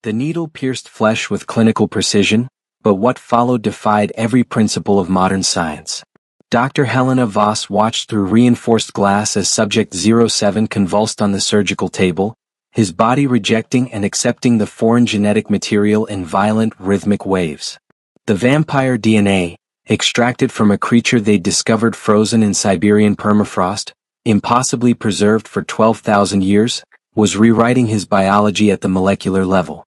The needle pierced flesh with clinical precision, but what followed defied every principle of modern science. Dr. Helena Voss watched through reinforced glass as Subject 07 convulsed on the surgical table, his body rejecting and accepting the foreign genetic material in violent rhythmic waves. The vampire DNA, extracted from a creature they'd discovered frozen in Siberian permafrost, impossibly preserved for 12,000 years, was rewriting his biology at the molecular level.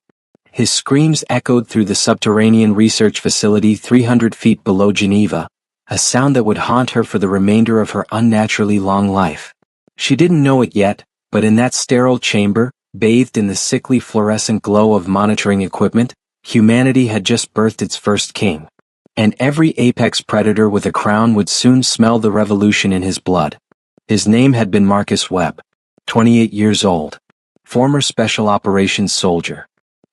His screams echoed through the subterranean research facility 300 feet below Geneva, a sound that would haunt her for the remainder of her unnaturally long life. She didn't know it yet, but in that sterile chamber, bathed in the sickly fluorescent glow of monitoring equipment, humanity had just birthed its first king. And every apex predator with a crown would soon smell the revolution in his blood. His name had been Marcus Webb, 28 years old, former Special Operations soldier.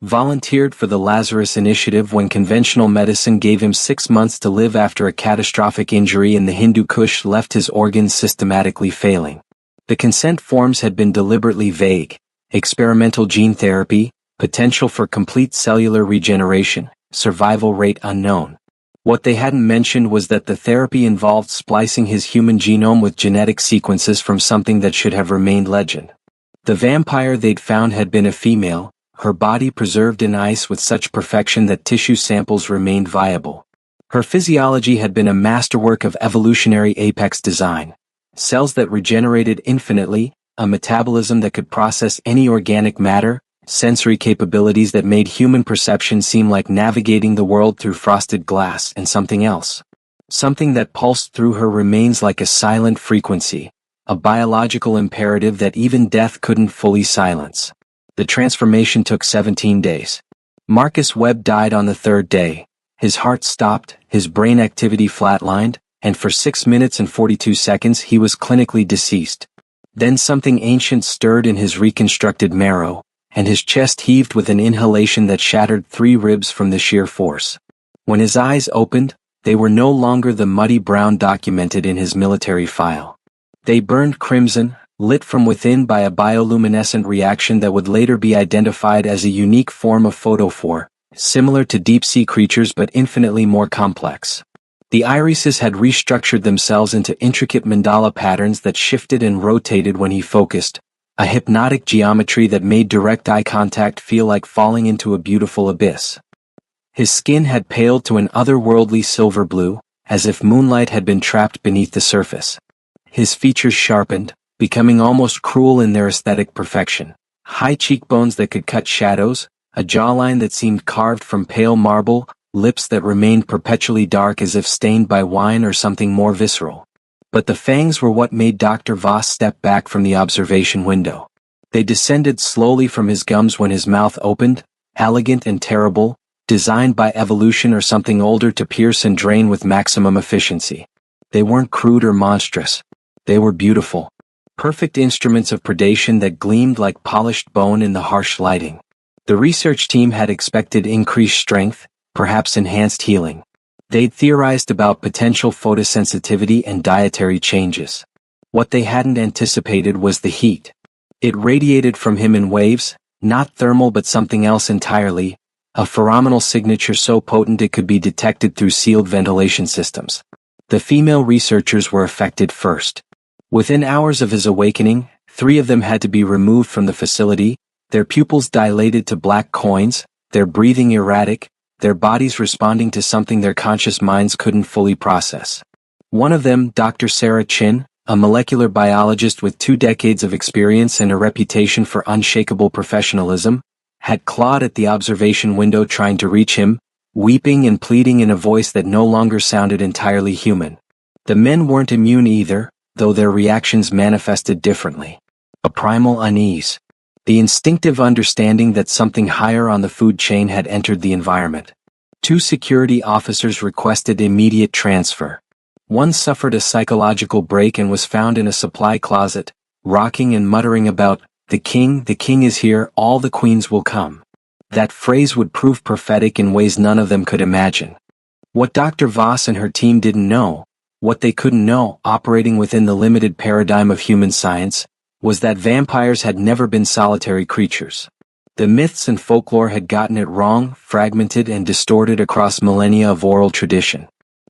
Volunteered for the Lazarus Initiative when conventional medicine gave him 6 months to live after a catastrophic injury in the Hindu Kush left his organs systematically failing. The consent forms had been deliberately vague: experimental gene therapy, potential for complete cellular regeneration, survival rate unknown. What they hadn't mentioned was that the therapy involved splicing his human genome with genetic sequences from something that should have remained legend. The vampire they'd found had been a female, her body preserved in ice with such perfection that tissue samples remained viable. Her physiology had been a masterwork of evolutionary apex design. Cells that regenerated infinitely, a metabolism that could process any organic matter, sensory capabilities that made human perception seem like navigating the world through frosted glass, and something else. Something that pulsed through her remains like a silent frequency, a biological imperative that even death couldn't fully silence. The transformation took 17 days. Marcus Webb died on the 3rd day. His heart stopped, his brain activity flatlined, and for 6 minutes and 42 seconds he was clinically deceased. Then something ancient stirred in his reconstructed marrow, and his chest heaved with an inhalation that shattered 3 ribs from the sheer force. When his eyes opened, they were no longer the muddy brown documented in his military file. They burned crimson, lit from within by a bioluminescent reaction that would later be identified as a unique form of photophore, similar to deep-sea creatures but infinitely more complex. The irises had restructured themselves into intricate mandala patterns that shifted and rotated when he focused, a hypnotic geometry that made direct eye contact feel like falling into a beautiful abyss. His skin had paled to an otherworldly silver blue, as if moonlight had been trapped beneath the surface. His features sharpened, becoming almost cruel in their aesthetic perfection. High cheekbones that could cut shadows, a jawline that seemed carved from pale marble, lips that remained perpetually dark as if stained by wine or something more visceral. But the fangs were what made Dr. Voss step back from the observation window. They descended slowly from his gums when his mouth opened, elegant and terrible, designed by evolution or something older to pierce and drain with maximum efficiency. They weren't crude or monstrous. They were beautiful. Perfect instruments of predation that gleamed like polished bone in the harsh lighting. The research team had expected increased strength, perhaps enhanced healing. They'd theorized about potential photosensitivity and dietary changes. What they hadn't anticipated was the heat. It radiated from him in waves, not thermal but something else entirely, a pheromonal signature so potent it could be detected through sealed ventilation systems. The female researchers were affected first. Within hours of his awakening, 3 of them had to be removed from the facility, their pupils dilated to black coins, their breathing erratic, their bodies responding to something their conscious minds couldn't fully process. One of them, Dr. Sarah Chin, a molecular biologist with 2 decades of experience and a reputation for unshakable professionalism, had clawed at the observation window trying to reach him, weeping and pleading in a voice that no longer sounded entirely human. The men weren't immune either, though their reactions manifested differently. A primal unease. The instinctive understanding that something higher on the food chain had entered the environment. 2 security officers requested immediate transfer. One suffered a psychological break and was found in a supply closet, rocking and muttering about, the king is here, all the queens will come." That phrase would prove prophetic in ways none of them could imagine. What Dr. Voss and her team didn't know, what they couldn't know, operating within the limited paradigm of human science, was that vampires had never been solitary creatures. The myths and folklore had gotten it wrong, fragmented and distorted across millennia of oral tradition.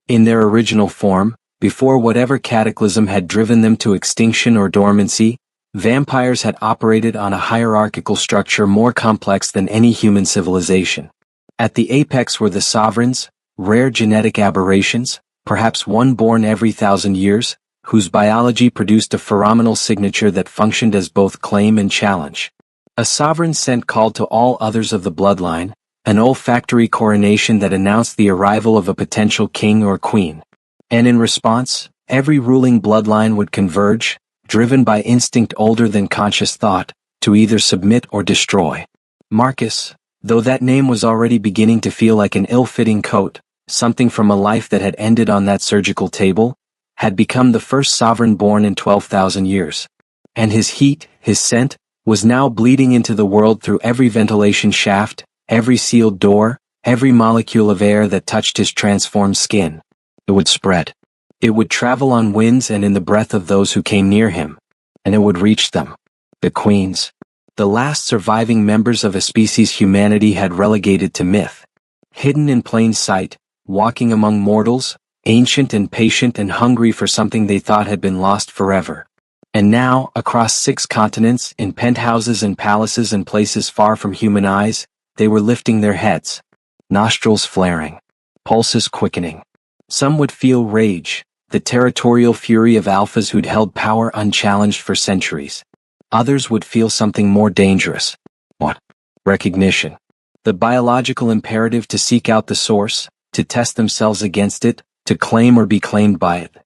In their original form, before whatever cataclysm had driven them to extinction or dormancy, vampires had operated on a hierarchical structure more complex than any human civilization. At the apex were the sovereigns, rare genetic aberrations, perhaps one born every 1,000 years, whose biology produced a pheromonal signature that functioned as both claim and challenge. A sovereign scent called to all others of the bloodline, an olfactory coronation that announced the arrival of a potential king or queen. And in response, every ruling bloodline would converge, driven by instinct older than conscious thought, to either submit or destroy. Marcus, though that name was already beginning to feel like an ill-fitting coat, something from a life that had ended on that surgical table, had become the first sovereign born in 12,000 years. And his heat, his scent, was now bleeding into the world through every ventilation shaft, every sealed door, every molecule of air that touched his transformed skin. It would spread. It would travel on winds and in the breath of those who came near him. And it would reach them. The queens. The last surviving members of a species humanity had relegated to myth. Hidden in plain sight, walking among mortals, ancient and patient and hungry for something they thought had been lost forever. And now, across 6 continents, in penthouses and palaces and places far from human eyes, they were lifting their heads. Nostrils flaring. Pulses quickening. Some would feel rage, the territorial fury of alphas who'd held power unchallenged for centuries. Others would feel something more dangerous. What? Recognition. The biological imperative to seek out the source, to test themselves against it, to claim or be claimed by it.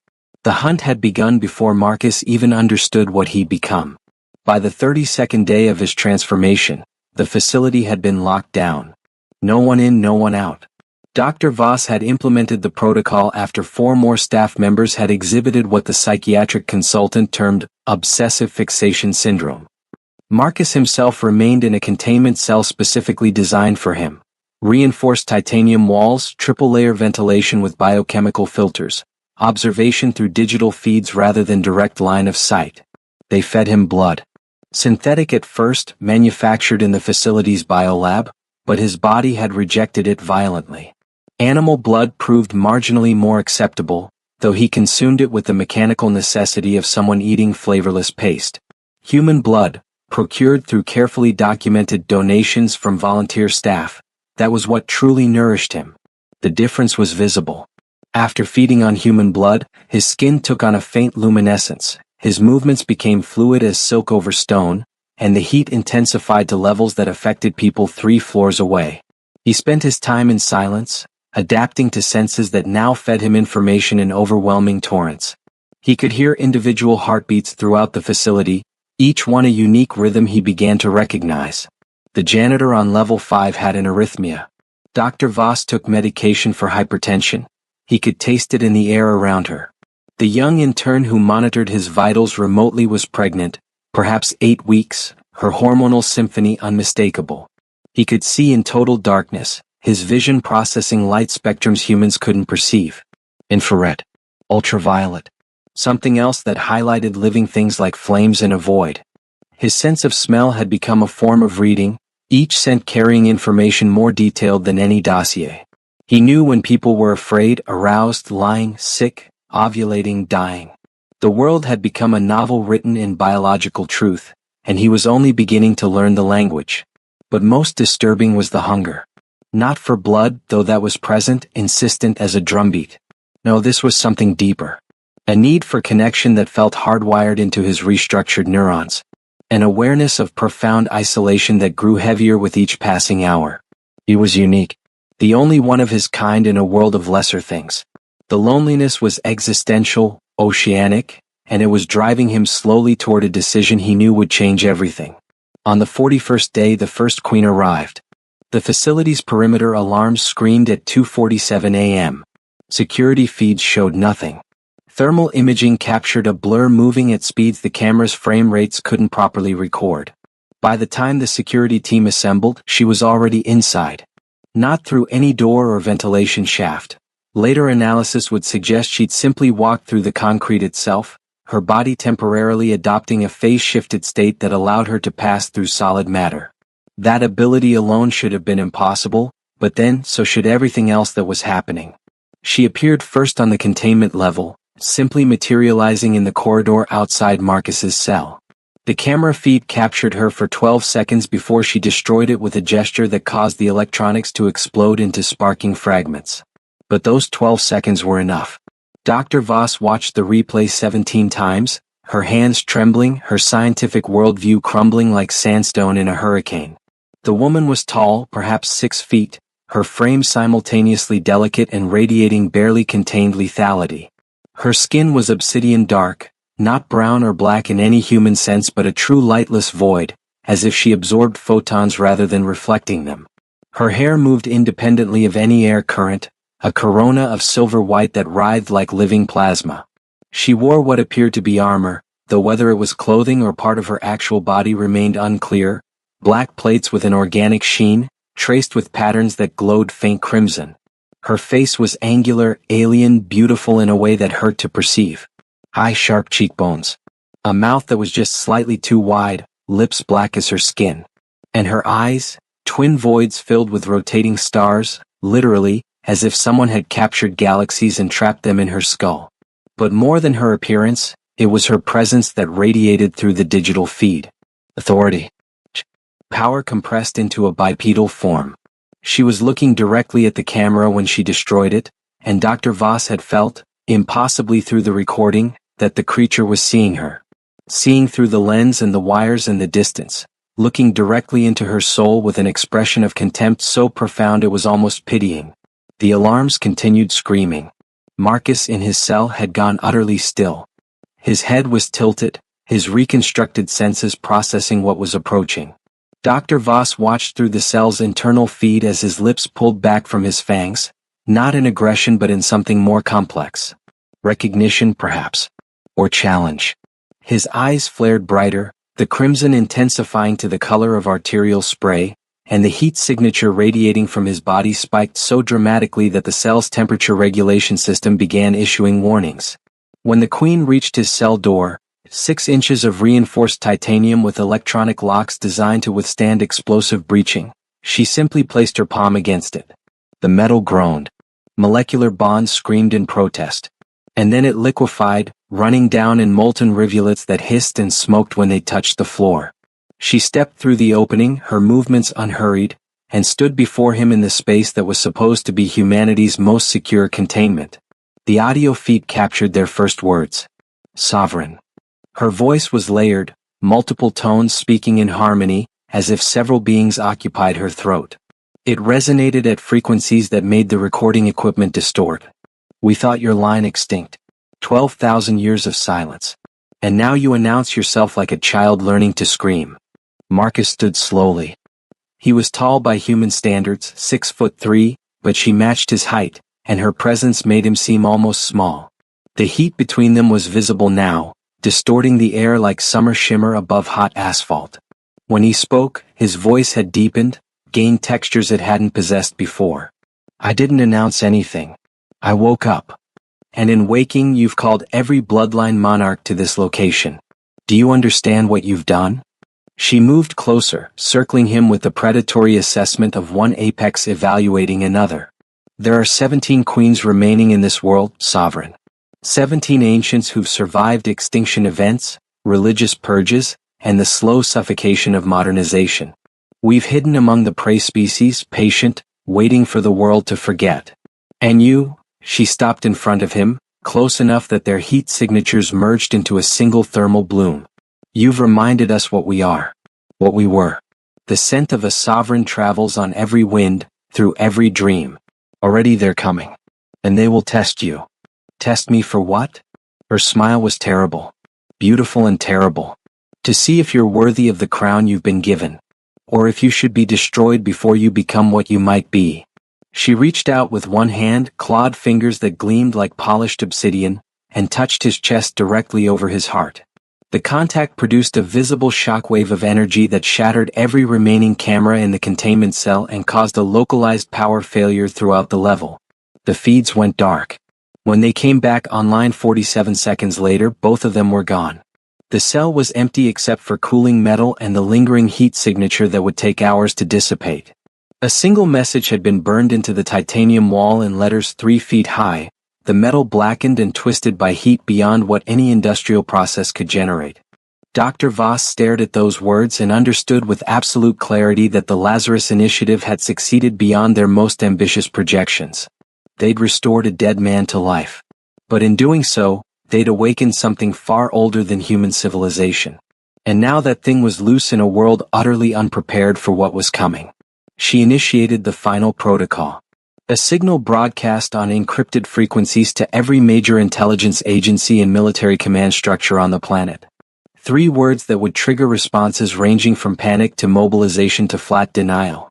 The hunt had begun before Marcus even understood what he'd become. By the 32nd day of his transformation, the facility had been locked down. No one in, no one out. Dr. Voss had implemented the protocol after 4 more staff members had exhibited what the psychiatric consultant termed obsessive fixation syndrome. Marcus himself remained in a containment cell specifically designed for him. Reinforced titanium walls, triple-layer ventilation with biochemical filters. Observation through digital feeds rather than direct line of sight. They fed him blood. Synthetic at first, manufactured in the facility's biolab, but his body had rejected it violently. Animal blood proved marginally more acceptable, though he consumed it with the mechanical necessity of someone eating flavorless paste. Human blood, procured through carefully documented donations from volunteer staff, that was what truly nourished him. The difference was visible. After feeding on human blood, his skin took on a faint luminescence, his movements became fluid as silk over stone, and the heat intensified to levels that affected people 3 floors away. He spent his time in silence, adapting to senses that now fed him information in overwhelming torrents. He could hear individual heartbeats throughout the facility, each one a unique rhythm he began to recognize. The janitor on level 5 had an arrhythmia. Dr. Voss took medication for hypertension. He could taste it in the air around her. The young intern who monitored his vitals remotely was pregnant, perhaps 8 weeks, her hormonal symphony unmistakable. He could see in total darkness, his vision processing light spectrums humans couldn't perceive. Infrared. Ultraviolet. Something else that highlighted living things like flames in a void. His sense of smell had become a form of reading, each scent carrying information more detailed than any dossier. He knew when people were afraid, aroused, lying, sick, ovulating, dying. The world had become a novel written in biological truth, and he was only beginning to learn the language. But most disturbing was the hunger. Not for blood, though that was present, insistent as a drumbeat. No, this was something deeper. A need for connection that felt hardwired into his restructured neurons. An awareness of profound isolation that grew heavier with each passing hour. He was unique. The only one of his kind in a world of lesser things. The loneliness was existential, oceanic, and it was driving him slowly toward a decision he knew would change everything. On the 41st day the first queen arrived. The facility's perimeter alarms screamed at 2:47 a.m. Security feeds showed nothing. Thermal imaging captured a blur moving at speeds the camera's frame rates couldn't properly record. By the time the security team assembled, she was already inside. Not through any door or ventilation shaft. Later analysis would suggest she'd simply walked through the concrete itself, her body temporarily adopting a phase-shifted state that allowed her to pass through solid matter. That ability alone should have been impossible, but then so should everything else that was happening. She appeared first on the containment level, simply materializing in the corridor outside Marcus's cell. The camera feed captured her for 12 seconds before she destroyed it with a gesture that caused the electronics to explode into sparking fragments. But those 12 seconds were enough. Dr. Voss watched the replay 17 times, her hands trembling, her scientific worldview crumbling like sandstone in a hurricane. The woman was tall, perhaps 6 feet, her frame simultaneously delicate and radiating barely contained lethality. Her skin was obsidian dark, not brown or black in any human sense but a true lightless void, as if she absorbed photons rather than reflecting them. Her hair moved independently of any air current, a corona of silver white that writhed like living plasma. She wore what appeared to be armor, though whether it was clothing or part of her actual body remained unclear, black plates with an organic sheen, traced with patterns that glowed faint crimson. Her face was angular, alien, beautiful in a way that hurt to perceive. High sharp cheekbones. A mouth that was just slightly too wide, lips black as her skin. And her eyes, twin voids filled with rotating stars, literally, as if someone had captured galaxies and trapped them in her skull. But more than her appearance, it was her presence that radiated through the digital feed. Authority. Power compressed into a bipedal form. She was looking directly at the camera when she destroyed it, and Dr. Voss had felt, impossibly through the recording, that the creature was seeing her. Seeing through the lens and the wires and the distance, looking directly into her soul with an expression of contempt so profound it was almost pitying. The alarms continued screaming. Marcus in his cell had gone utterly still. His head was tilted, his reconstructed senses processing what was approaching. Dr. Voss watched through the cell's internal feed as his lips pulled back from his fangs, not in aggression but in something more complex. Recognition, perhaps. Or challenge. His eyes flared brighter, the crimson intensifying to the color of arterial spray, and the heat signature radiating from his body spiked so dramatically that the cell's temperature regulation system began issuing warnings. When the Queen reached his cell door, 6 inches of reinforced titanium with electronic locks designed to withstand explosive breaching, she simply placed her palm against it. The metal groaned. Molecular bonds screamed in protest. And then it liquefied, running down in molten rivulets that hissed and smoked when they touched the floor. She stepped through the opening, her movements unhurried, and stood before him in the space that was supposed to be humanity's most secure containment. The audio feed captured their first words. Sovereign. Her voice was layered, multiple tones speaking in harmony, as if several beings occupied her throat. It resonated at frequencies that made the recording equipment distort. We thought your line extinct. 12,000 years of silence. And now you announce yourself like a child learning to scream. Marcus stood slowly. He was tall by human standards, 6'3", but she matched his height, and her presence made him seem almost small. The heat between them was visible now, distorting the air like summer shimmer above hot asphalt. When he spoke, his voice had deepened, gained textures it hadn't possessed before. I didn't announce anything. I woke up. And in waking you've called every bloodline monarch to this location. Do you understand what you've done? She moved closer, circling him with the predatory assessment of one apex evaluating another. There are 17 queens remaining in this world, sovereign. 17 ancients who've survived extinction events, religious purges, and the slow suffocation of modernization. We've hidden among the prey species, patient, waiting for the world to forget. And you, she stopped in front of him, close enough that their heat signatures merged into a single thermal bloom. You've reminded us what we are. What we were. The scent of a sovereign travels on every wind, through every dream. Already they're coming. And they will test you. Test me for what? Her smile was terrible. Beautiful and terrible. To see if you're worthy of the crown you've been given. Or if you should be destroyed before you become what you might be. She reached out with one hand, clawed fingers that gleamed like polished obsidian, and touched his chest directly over his heart. The contact produced a visible shockwave of energy that shattered every remaining camera in the containment cell and caused a localized power failure throughout the level. The feeds went dark. When they came back online 47 seconds later, both of them were gone. The cell was empty except for cooling metal and the lingering heat signature that would take hours to dissipate. A single message had been burned into the titanium wall in letters 3 feet high, the metal blackened and twisted by heat beyond what any industrial process could generate. Dr. Voss stared at those words and understood with absolute clarity that the Lazarus Initiative had succeeded beyond their most ambitious projections. They'd restored a dead man to life. But in doing so, they'd awakened something far older than human civilization. And now that thing was loose in a world utterly unprepared for what was coming. She initiated the final protocol. A signal broadcast on encrypted frequencies to every major intelligence agency and military command structure on the planet. 3 words that would trigger responses ranging from panic to mobilization to flat denial.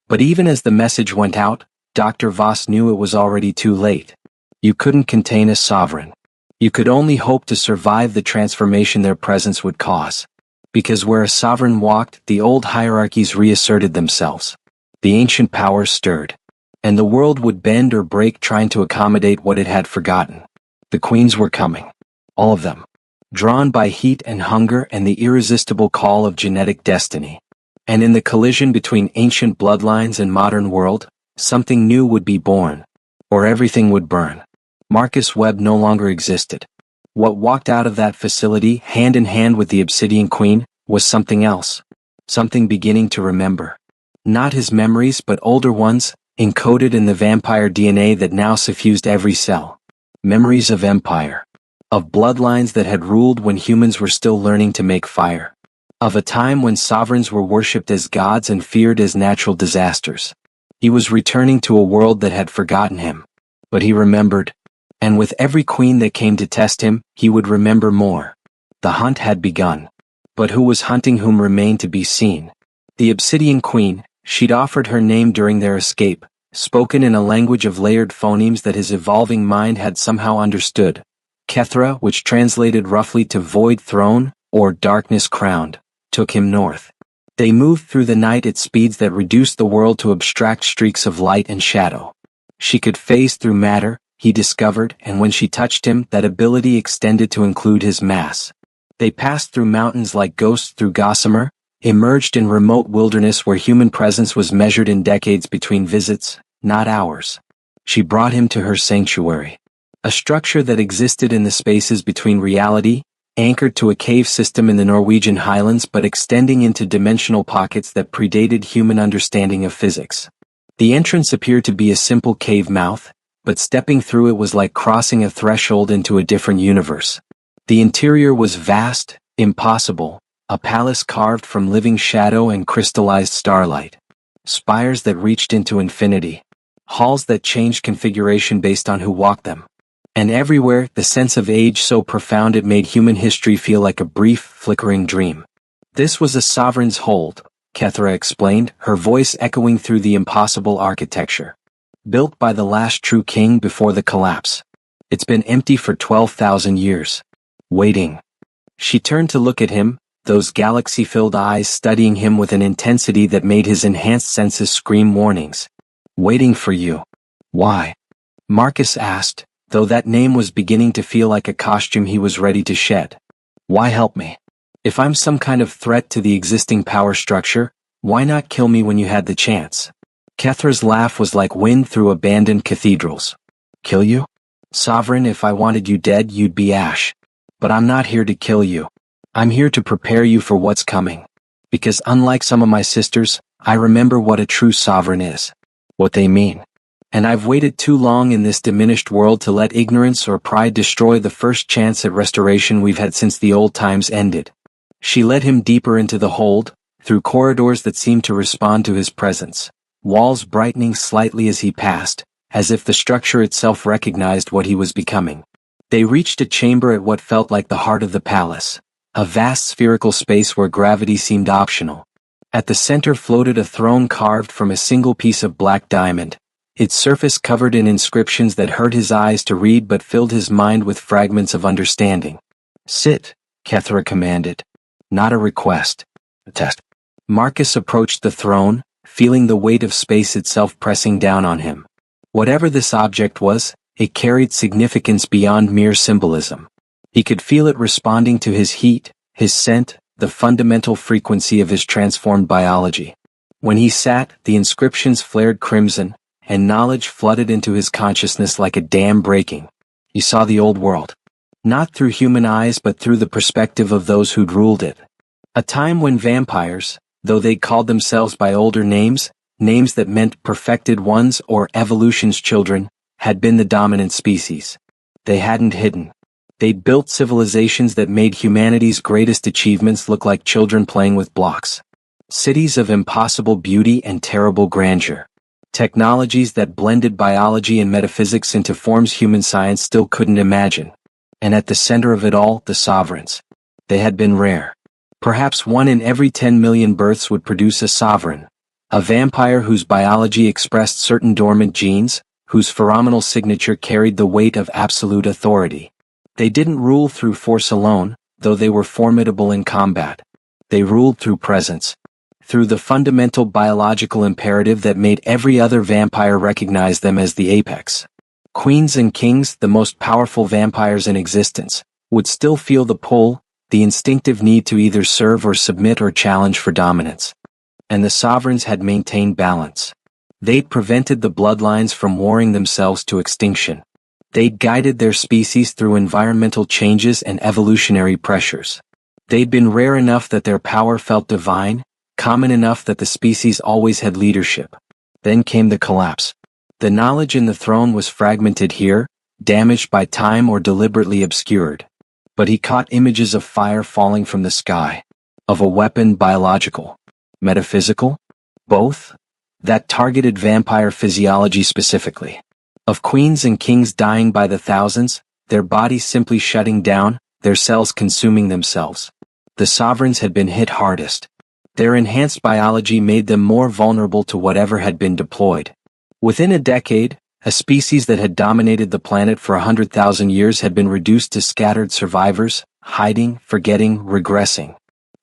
But even as the message went out, Dr. Voss knew it was already too late. You couldn't contain a sovereign. You could only hope to survive the transformation their presence would cause. Because where a sovereign walked, the old hierarchies reasserted themselves. The ancient powers stirred. And the world would bend or break trying to accommodate what it had forgotten. The queens were coming. All of them. Drawn by heat and hunger and the irresistible call of genetic destiny. And in the collision between ancient bloodlines and modern world, something new would be born. Or everything would burn. Marcus Webb no longer existed. What walked out of that facility, hand in hand with the Obsidian Queen, was something else. Something beginning to remember. Not his memories but older ones, encoded in the vampire DNA that now suffused every cell. Memories of empire. Of bloodlines that had ruled when humans were still learning to make fire. Of a time when sovereigns were worshipped as gods and feared as natural disasters. He was returning to a world that had forgotten him. But he remembered. And with every queen that came to test him, he would remember more. The hunt had begun. But who was hunting whom remained to be seen. The Obsidian Queen, she'd offered her name during their escape, spoken in a language of layered phonemes that his evolving mind had somehow understood. Kethra, which translated roughly to Void Throne, or Darkness Crowned, took him north. They moved through the night at speeds that reduced the world to abstract streaks of light and shadow. She could phase through matter, he discovered, and when she touched him, that ability extended to include his mass. They passed through mountains like ghosts through Gossamer, emerged in remote wilderness where human presence was measured in decades between visits, not hours. She brought him to her sanctuary. A structure that existed in the spaces between reality, anchored to a cave system in the Norwegian highlands but extending into dimensional pockets that predated human understanding of physics. The entrance appeared to be a simple cave mouth, but stepping through it was like crossing a threshold into a different universe. The interior was vast, impossible, a palace carved from living shadow and crystallized starlight. Spires that reached into infinity. Halls that changed configuration based on who walked them. And everywhere, the sense of age so profound it made human history feel like a brief, flickering dream. This was a sovereign's hold, Kethra explained, her voice echoing through the impossible architecture. Built by the last true king before the collapse. It's been empty for 12,000 years. Waiting. She turned to look at him, those galaxy-filled eyes studying him with an intensity that made his enhanced senses scream warnings. Waiting for you. Why? Marcus asked, though that name was beginning to feel like a costume he was ready to shed. Why help me? If I'm some kind of threat to the existing power structure, why not kill me when you had the chance? Kethra's laugh was like wind through abandoned cathedrals. Kill you? Sovereign, if I wanted you dead, you'd be ash. But I'm not here to kill you. I'm here to prepare you for what's coming. Because unlike some of my sisters, I remember what a true sovereign is. What they mean. And I've waited too long in this diminished world to let ignorance or pride destroy the first chance at restoration we've had since the old times ended. She led him deeper into the hold, through corridors that seemed to respond to his presence, walls brightening slightly as he passed, as if the structure itself recognized what he was becoming. They reached a chamber at what felt like the heart of the palace, a vast spherical space where gravity seemed optional. At the center floated a throne carved from a single piece of black diamond, its surface covered in inscriptions that hurt his eyes to read but filled his mind with fragments of understanding. Sit, Kethra commanded. Not a request. A test. Marcus approached the throne, feeling the weight of space itself pressing down on him. Whatever this object was, it carried significance beyond mere symbolism. He could feel it responding to his heat, his scent, the fundamental frequency of his transformed biology. When he sat, the inscriptions flared crimson, and knowledge flooded into his consciousness like a dam breaking. He saw the old world. Not through human eyes but through the perspective of those who'd ruled it. A time when vampires, though they called themselves by older names, names that meant perfected ones or evolution's children, had been the dominant species. They hadn't hidden. They'd built civilizations that made humanity's greatest achievements look like children playing with blocks. Cities of impossible beauty and terrible grandeur. Technologies that blended biology and metaphysics into forms human science still couldn't imagine. And at the center of it all, the sovereigns. They had been rare. Perhaps 1 in every 10 million births would produce a sovereign. A vampire whose biology expressed certain dormant genes, whose pheromonal signature carried the weight of absolute authority. They didn't rule through force alone, though they were formidable in combat. They ruled through presence. Through the fundamental biological imperative that made every other vampire recognize them as the apex. Queens and kings, the most powerful vampires in existence, would still feel the pull, the instinctive need to either serve or submit or challenge for dominance. And the sovereigns had maintained balance. They'd prevented the bloodlines from warring themselves to extinction. They'd guided their species through environmental changes and evolutionary pressures. They'd been rare enough that their power felt divine, common enough that the species always had leadership. Then came the collapse. The knowledge in the throne was fragmented here, damaged by time or deliberately obscured. But he caught images of fire falling from the sky. Of a weapon, biological. Metaphysical? Both? That targeted vampire physiology specifically. Of queens and kings dying by the thousands, their bodies simply shutting down, their cells consuming themselves. The sovereigns had been hit hardest. Their enhanced biology made them more vulnerable to whatever had been deployed. Within a decade, a species that had dominated the planet for 100,000 years had been reduced to scattered survivors, hiding, forgetting, regressing.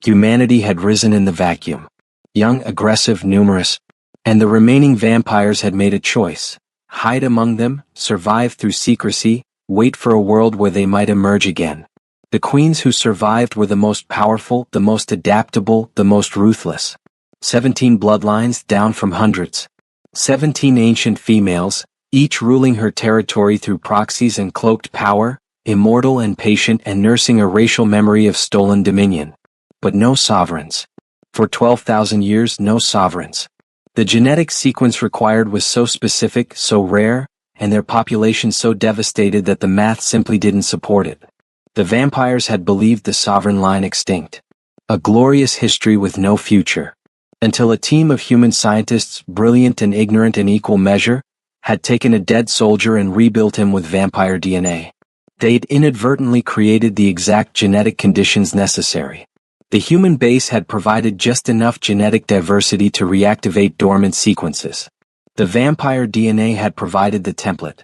Humanity had risen in the vacuum. Young, aggressive, numerous. And the remaining vampires had made a choice. Hide among them, survive through secrecy, wait for a world where they might emerge again. The queens who survived were the most powerful, the most adaptable, the most ruthless. 17 bloodlines down from hundreds. 17 ancient females, each ruling her territory through proxies and cloaked power, immortal and patient and nursing a racial memory of stolen dominion. But no sovereigns. For 12,000 years, no sovereigns. The genetic sequence required was so specific, so rare, and their population so devastated that the math simply didn't support it. The vampires had believed the sovereign line extinct. A glorious history with no future. Until a team of human scientists, brilliant and ignorant in equal measure, had taken a dead soldier and rebuilt him with vampire DNA. They'd inadvertently created the exact genetic conditions necessary. The human base had provided just enough genetic diversity to reactivate dormant sequences. The vampire DNA had provided the template.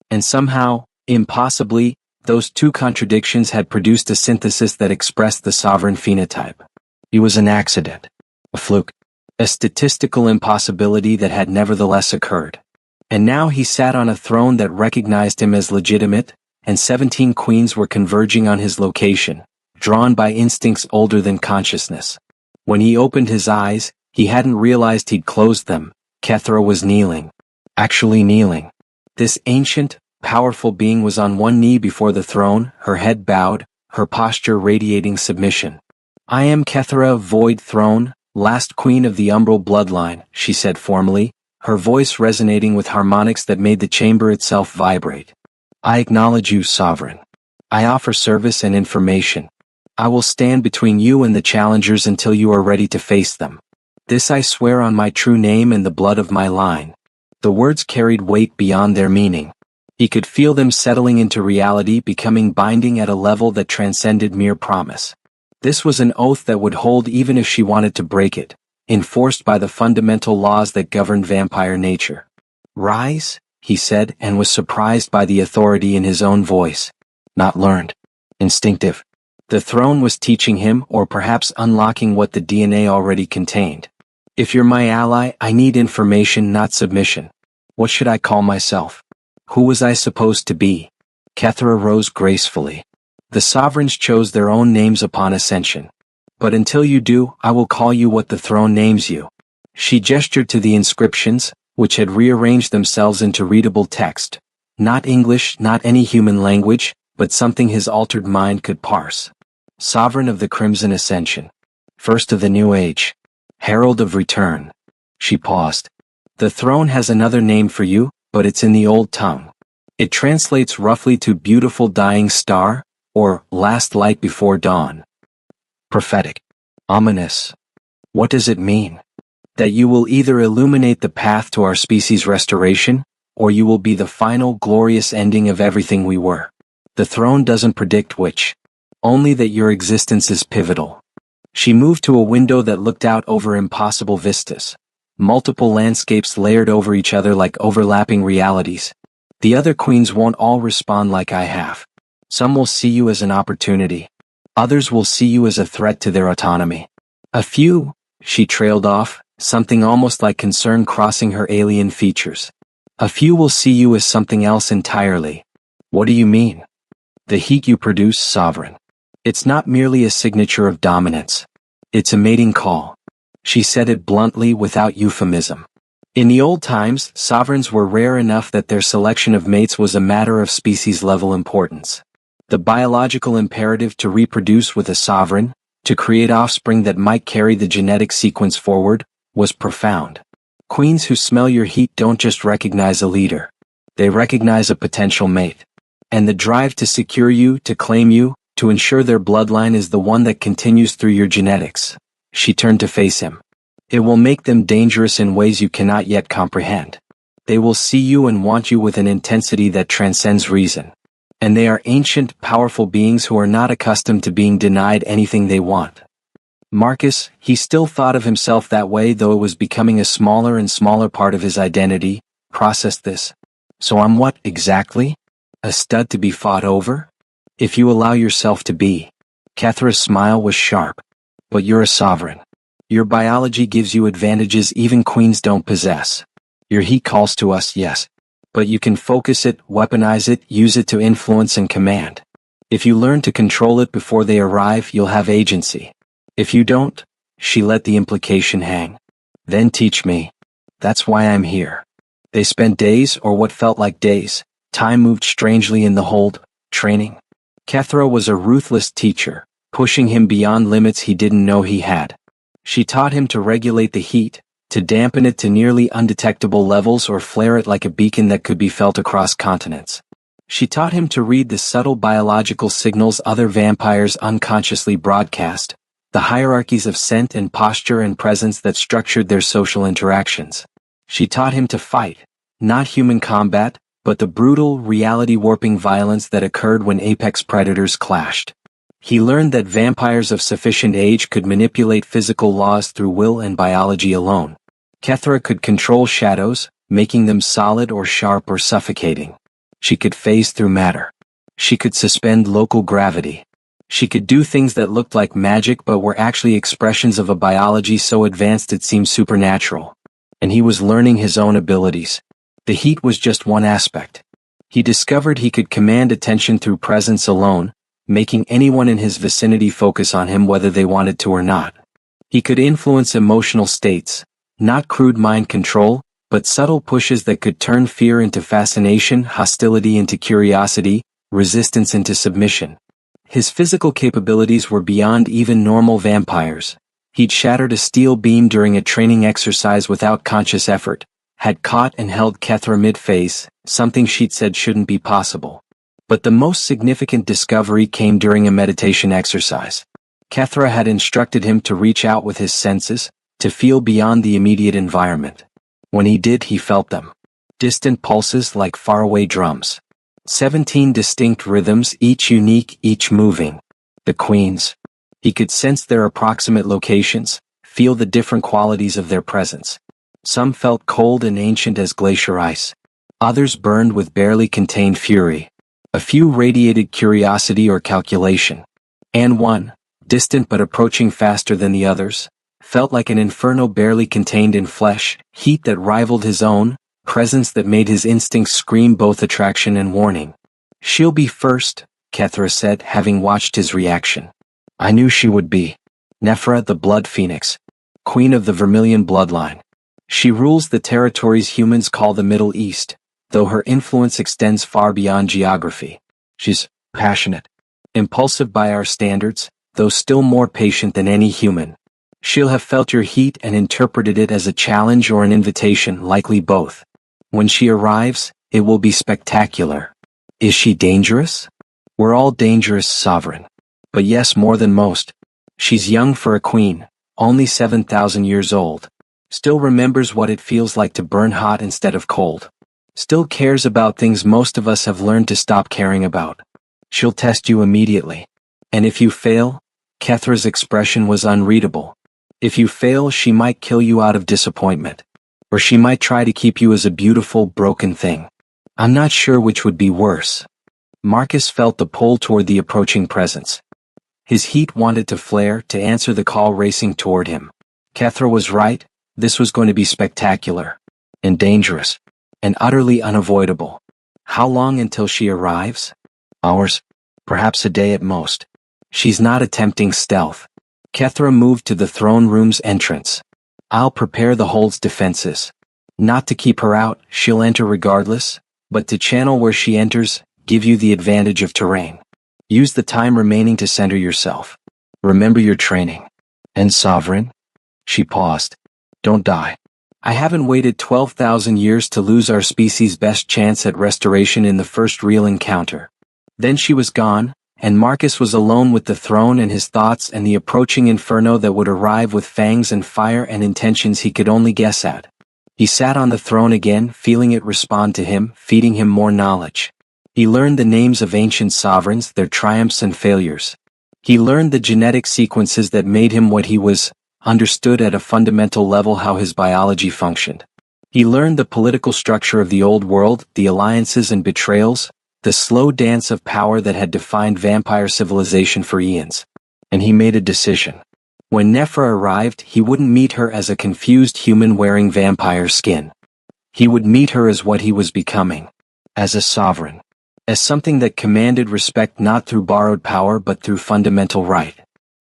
And somehow, impossibly, those two contradictions had produced a synthesis that expressed the sovereign phenotype. It was an accident. A fluke. A statistical impossibility that had nevertheless occurred. And now he sat on a throne that recognized him as legitimate, and 17 queens were converging on his location, drawn by instincts older than consciousness. When he opened his eyes, he hadn't realized he'd closed them. Kethra was kneeling. Actually kneeling. This ancient, powerful being was on one knee before the throne, her head bowed, her posture radiating submission. "I am Kethra, Void Throne, last queen of the Umbral bloodline," she said formally, her voice resonating with harmonics that made the chamber itself vibrate. "I acknowledge you, sovereign. I offer service and information. I will stand between you and the challengers until you are ready to face them. This I swear on my true name and the blood of my line." The words carried weight beyond their meaning. He could feel them settling into reality, becoming binding at a level that transcended mere promise. This was an oath that would hold even if she wanted to break it, enforced by the fundamental laws that govern vampire nature. "Rise," he said, and was surprised by the authority in his own voice. Not learned. Instinctive. The throne was teaching him, or perhaps unlocking what the DNA already contained. "If you're my ally, I need information, not submission. What should I call myself? Who was I supposed to be?" Kethra rose gracefully. The sovereigns chose their own names upon ascension. But until you do, I will call you what the throne names you. She gestured to the inscriptions, which had rearranged themselves into readable text. Not English, not any human language, but something his altered mind could parse. Sovereign of the Crimson Ascension. First of the New Age. Herald of Return. She paused. The throne has another name for you, but it's in the old tongue. It translates roughly to Beautiful Dying Star, or Last Light Before Dawn. Prophetic. Ominous. What does it mean? That you will either illuminate the path to our species' restoration, or you will be the final glorious ending of everything we were. The throne doesn't predict which. Only that your existence is pivotal. She moved to a window that looked out over impossible vistas. Multiple landscapes layered over each other like overlapping realities. The other queens won't all respond like I have. Some will see you as an opportunity. Others will see you as a threat to their autonomy. A few, she trailed off, something almost like concern crossing her alien features. A few will see you as something else entirely. What do you mean? The heat you produce, sovereign. It's not merely a signature of dominance. It's a mating call. She said it bluntly without euphemism. In the old times, sovereigns were rare enough that their selection of mates was a matter of species-level importance. The biological imperative to reproduce with a sovereign, to create offspring that might carry the genetic sequence forward, was profound. Queens who smell your heat don't just recognize a leader. They recognize a potential mate. And the drive to secure you, to claim you, to ensure their bloodline is the one that continues through your genetics. She turned to face him. It will make them dangerous in ways you cannot yet comprehend. They will see you and want you with an intensity that transcends reason. And they are ancient, powerful beings who are not accustomed to being denied anything they want. Marcus, he still thought of himself that way, though it was becoming a smaller and smaller part of his identity, processed this. So I'm what, exactly? A stud to be fought over? If you allow yourself to be. Kethra's smile was sharp. But you're a sovereign. Your biology gives you advantages even queens don't possess. Your heat calls to us, yes. But you can focus it, weaponize it, use it to influence and command. If you learn to control it before they arrive, you'll have agency. If you don't, she let the implication hang. Then teach me. That's why I'm here. They spent days, or what felt like days. Time moved strangely in the hold, training. Kethra was a ruthless teacher, pushing him beyond limits he didn't know he had. She taught him to regulate the heat, to dampen it to nearly undetectable levels or flare it like a beacon that could be felt across continents. She taught him to read the subtle biological signals other vampires unconsciously broadcast, the hierarchies of scent and posture and presence that structured their social interactions. She taught him to fight, not human combat, but the brutal, reality-warping violence that occurred when apex predators clashed. He learned that vampires of sufficient age could manipulate physical laws through will and biology alone. Kethra could control shadows, making them solid or sharp or suffocating. She could phase through matter. She could suspend local gravity. She could do things that looked like magic but were actually expressions of a biology so advanced it seemed supernatural. And he was learning his own abilities. The heat was just one aspect. He discovered he could command attention through presence alone, making anyone in his vicinity focus on him whether they wanted to or not. He could influence emotional states, not crude mind control, but subtle pushes that could turn fear into fascination, hostility into curiosity, resistance into submission. His physical capabilities were beyond even normal vampires. He'd shattered a steel beam during a training exercise without conscious effort, had caught and held Kethra mid-face, something she'd said shouldn't be possible. But the most significant discovery came during a meditation exercise. Kethra had instructed him to reach out with his senses, to feel beyond the immediate environment. When he did, he felt them. Distant pulses like faraway drums. 17 distinct rhythms, each unique, each moving. The queens. He could sense their approximate locations, feel the different qualities of their presence. Some felt cold and ancient as glacier ice. Others burned with barely contained fury. A few radiated curiosity or calculation. And one, distant but approaching faster than the others, felt like an inferno barely contained in flesh, heat that rivaled his own, presence that made his instincts scream both attraction and warning. She'll be first, Kethra said, having watched his reaction. I knew she would be. Nephra, the Blood Phoenix. Queen of the Vermilion bloodline. She rules the territories humans call the Middle East, though her influence extends far beyond geography. She's passionate. Impulsive by our standards, though still more patient than any human. She'll have felt your heat and interpreted it as a challenge or an invitation, likely both. When she arrives, it will be spectacular. Is she dangerous? We're all dangerous, Sovereign. But yes, more than most. She's young for a queen, only 7,000 years old. Still remembers what it feels like to burn hot instead of cold. Still cares about things most of us have learned to stop caring about. She'll test you immediately. And if you fail, Kethra's expression was unreadable. If you fail, she might kill you out of disappointment. Or she might try to keep you as a beautiful, broken thing. I'm not sure which would be worse. Marcus felt the pull toward the approaching presence. His heat wanted to flare, to answer the call racing toward him. Kethra was right, this was going to be spectacular. And dangerous. And utterly unavoidable. How long until she arrives? Hours? Perhaps a day at most. She's not attempting stealth. Kethra moved to the throne room's entrance. I'll prepare the hold's defenses. Not to keep her out, she'll enter regardless, but to channel where she enters, give you the advantage of terrain. Use the time remaining to center yourself. Remember your training. And Sovereign? She paused. Don't die. I haven't waited 12,000 years to lose our species' best chance at restoration in the first real encounter. Then she was gone, and Marcus was alone with the throne and his thoughts and the approaching inferno that would arrive with fangs and fire and intentions he could only guess at. He sat on the throne again, feeling it respond to him, feeding him more knowledge. He learned the names of ancient sovereigns, their triumphs and failures. He learned the genetic sequences that made him what he was, understood at a fundamental level how his biology functioned. He learned the political structure of the old world, the alliances and betrayals, the slow dance of power that had defined vampire civilization for eons. And he made a decision. When Nephra arrived, he wouldn't meet her as a confused human wearing vampire skin. He would meet her as what he was becoming. As a sovereign. As something that commanded respect not through borrowed power but through fundamental right.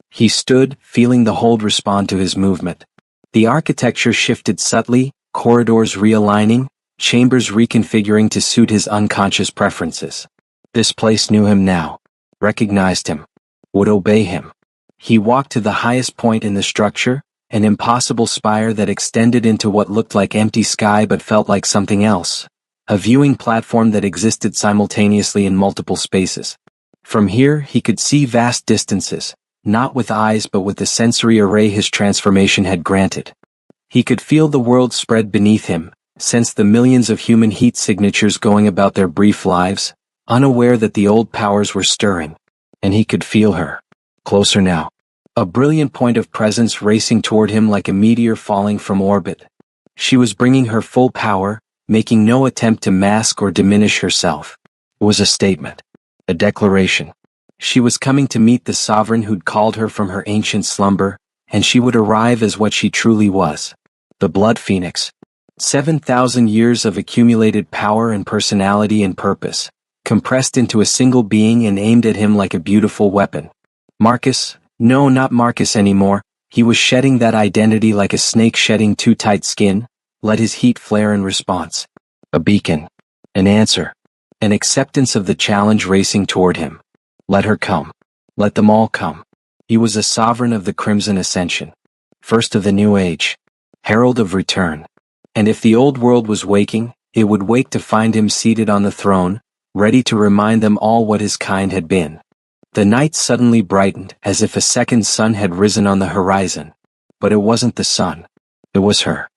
He stood, feeling the hold respond to his movement. The architecture shifted subtly, corridors realigning, chambers reconfiguring to suit his unconscious preferences. This place knew him now, recognized him, would obey him. He walked to the highest point in the structure, an impossible spire that extended into what looked like empty sky but felt like something else, a viewing platform that existed simultaneously in multiple spaces. From here he could see vast distances, not with eyes but with the sensory array his transformation had granted. He could feel the world spread beneath him, sense the millions of human heat signatures going about their brief lives, unaware that the old powers were stirring. And he could feel her. Closer now. A brilliant point of presence racing toward him like a meteor falling from orbit. She was bringing her full power, making no attempt to mask or diminish herself. It was a statement. A declaration. She was coming to meet the sovereign who'd called her from her ancient slumber, and she would arrive as what she truly was. The Blood Phoenix. 7,000 years of accumulated power and personality and purpose, compressed into a single being and aimed at him like a beautiful weapon. Marcus, no, not Marcus anymore, he was shedding that identity like a snake shedding too tight skin, let his heat flare in response. A beacon. An answer. An acceptance of the challenge racing toward him. Let her come. Let them all come. He was a sovereign of the Crimson Ascension. First of the New Age. Herald of Return. And if the old world was waking, it would wake to find him seated on the throne, ready to remind them all what his kind had been. The night suddenly brightened, as if a second sun had risen on the horizon. But it wasn't the sun. It was her.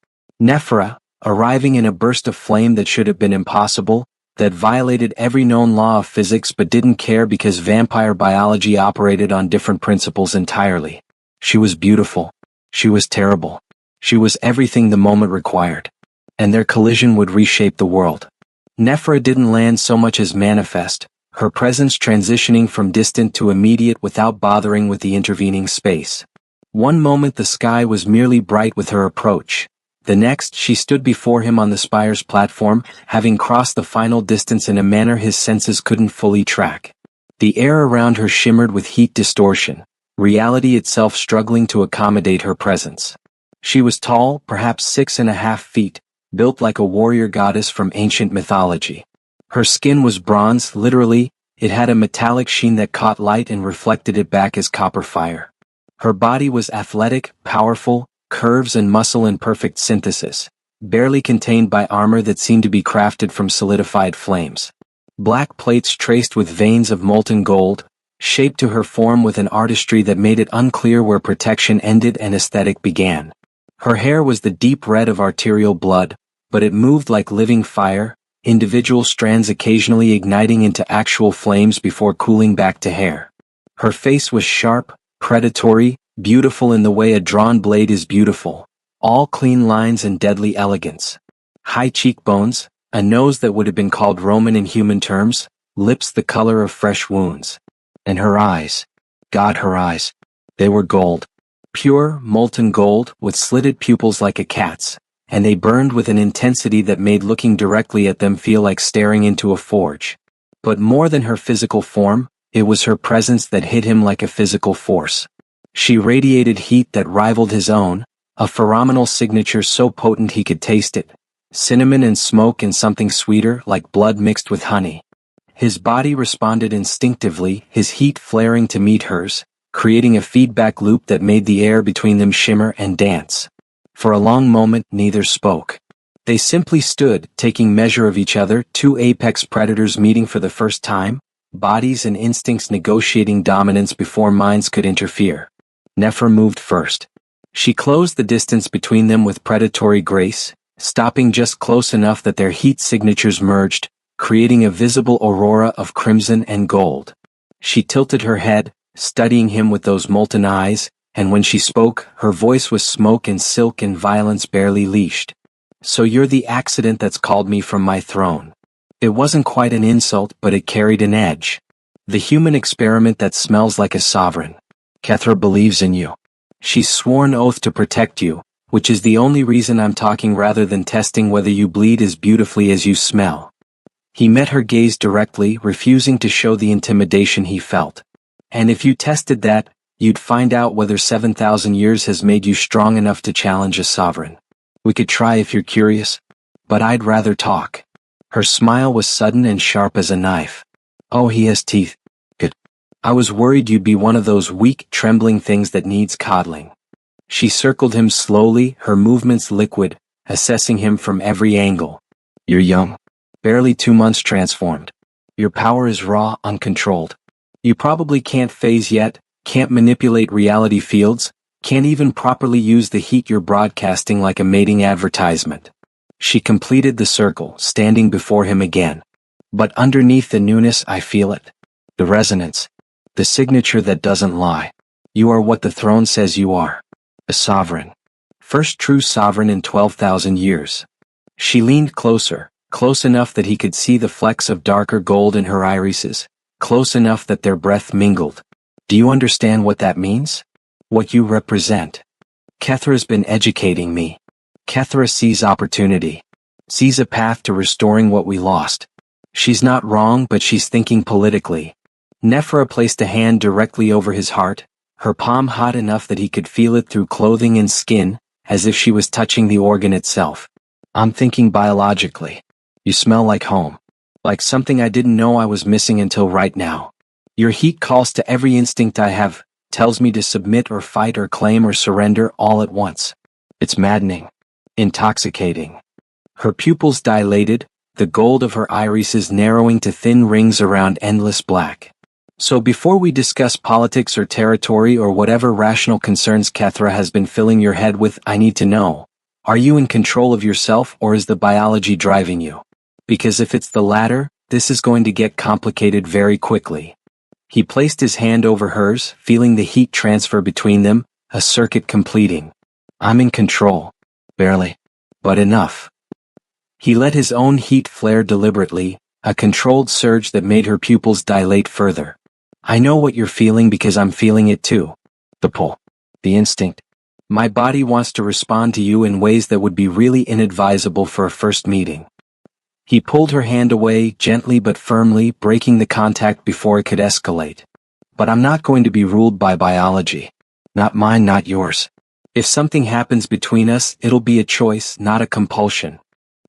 Nephra, arriving in a burst of flame that should have been impossible, that violated every known law of physics but didn't care because vampire biology operated on different principles entirely. She was beautiful. She was terrible. She was everything the moment required. And their collision would reshape the world. Nephra didn't land so much as manifest, her presence transitioning from distant to immediate without bothering with the intervening space. One moment the sky was merely bright with her approach. The next she stood before him on the spire's platform, having crossed the final distance in a manner his senses couldn't fully track. The air around her shimmered with heat distortion, reality itself struggling to accommodate her presence. She was tall, perhaps 6.5 feet, built like a warrior goddess from ancient mythology. Her skin was bronze, literally, it had a metallic sheen that caught light and reflected it back as copper fire. Her body was athletic, powerful, curves and muscle in perfect synthesis, barely contained by armor that seemed to be crafted from solidified flames. Black plates traced with veins of molten gold, shaped to her form with an artistry that made it unclear where protection ended and aesthetic began. Her hair was the deep red of arterial blood, but it moved like living fire, individual strands occasionally igniting into actual flames before cooling back to hair. Her face was sharp, predatory, beautiful in the way a drawn blade is beautiful, all clean lines and deadly elegance. High cheekbones, a nose that would have been called Roman in human terms, lips the color of fresh wounds. And her eyes. God, her eyes. They were gold. Pure, molten gold, with slitted pupils like a cat's, and they burned with an intensity that made looking directly at them feel like staring into a forge. But more than her physical form, it was her presence that hit him like a physical force. She radiated heat that rivaled his own, a pheromonal signature so potent he could taste it. Cinnamon and smoke and something sweeter, like blood mixed with honey. His body responded instinctively, his heat flaring to meet hers, creating a feedback loop that made the air between them shimmer and dance. For a long moment, neither spoke. They simply stood, taking measure of each other, two apex predators meeting for the first time, bodies and instincts negotiating dominance before minds could interfere. Nephra moved first. She closed the distance between them with predatory grace, stopping just close enough that their heat signatures merged, creating a visible aurora of crimson and gold. She tilted her head, studying him with those molten eyes, and when she spoke, her voice was smoke and silk and violence barely leashed. So you're the accident that's called me from my throne. It wasn't quite an insult, but it carried an edge. The human experiment that smells like a sovereign. Kethra believes in you. She's sworn oath to protect you, which is the only reason I'm talking rather than testing whether you bleed as beautifully as you smell. He met her gaze directly, refusing to show the intimidation he felt. And if you tested that, you'd find out whether 7,000 years has made you strong enough to challenge a sovereign. We could try if you're curious, but I'd rather talk. Her smile was sudden and sharp as a knife. Oh, he has teeth. Good. I was worried you'd be one of those weak, trembling things that needs coddling. She circled him slowly, her movements liquid, assessing him from every angle. You're young. Barely 2 months transformed. Your power is raw, uncontrolled. You probably can't phase yet, can't manipulate reality fields, can't even properly use the heat you're broadcasting like a mating advertisement. She completed the circle, standing before him again. But underneath the newness I feel it. The resonance. The signature that doesn't lie. You are what the throne says you are. A sovereign. First true sovereign in 12,000 years. She leaned closer, close enough that he could see the flecks of darker gold in her irises, close enough that their breath mingled. Do you understand what that means? What you represent? Kethra's been educating me. Kethra sees opportunity. Sees a path to restoring what we lost. She's not wrong, but she's thinking politically. Nephra placed a hand directly over his heart, her palm hot enough that he could feel it through clothing and skin, as if she was touching the organ itself. I'm thinking biologically. You smell like home. Like something I didn't know I was missing until right now. Your heat calls to every instinct I have, tells me to submit or fight or claim or surrender all at once. It's maddening. Intoxicating. Her pupils dilated, the gold of her irises narrowing to thin rings around endless black. So before we discuss politics or territory or whatever rational concerns Kethra has been filling your head with, I need to know, are you in control of yourself or is the biology driving you? Because if it's the latter, this is going to get complicated very quickly. He placed his hand over hers, feeling the heat transfer between them, a circuit completing. I'm in control. Barely. But enough. He let his own heat flare deliberately, a controlled surge that made her pupils dilate further. I know what you're feeling because I'm feeling it too. The pull. The instinct. My body wants to respond to you in ways that would be really inadvisable for a first meeting. He pulled her hand away, gently but firmly, breaking the contact before it could escalate. But I'm not going to be ruled by biology. Not mine, not yours. If something happens between us, it'll be a choice, not a compulsion.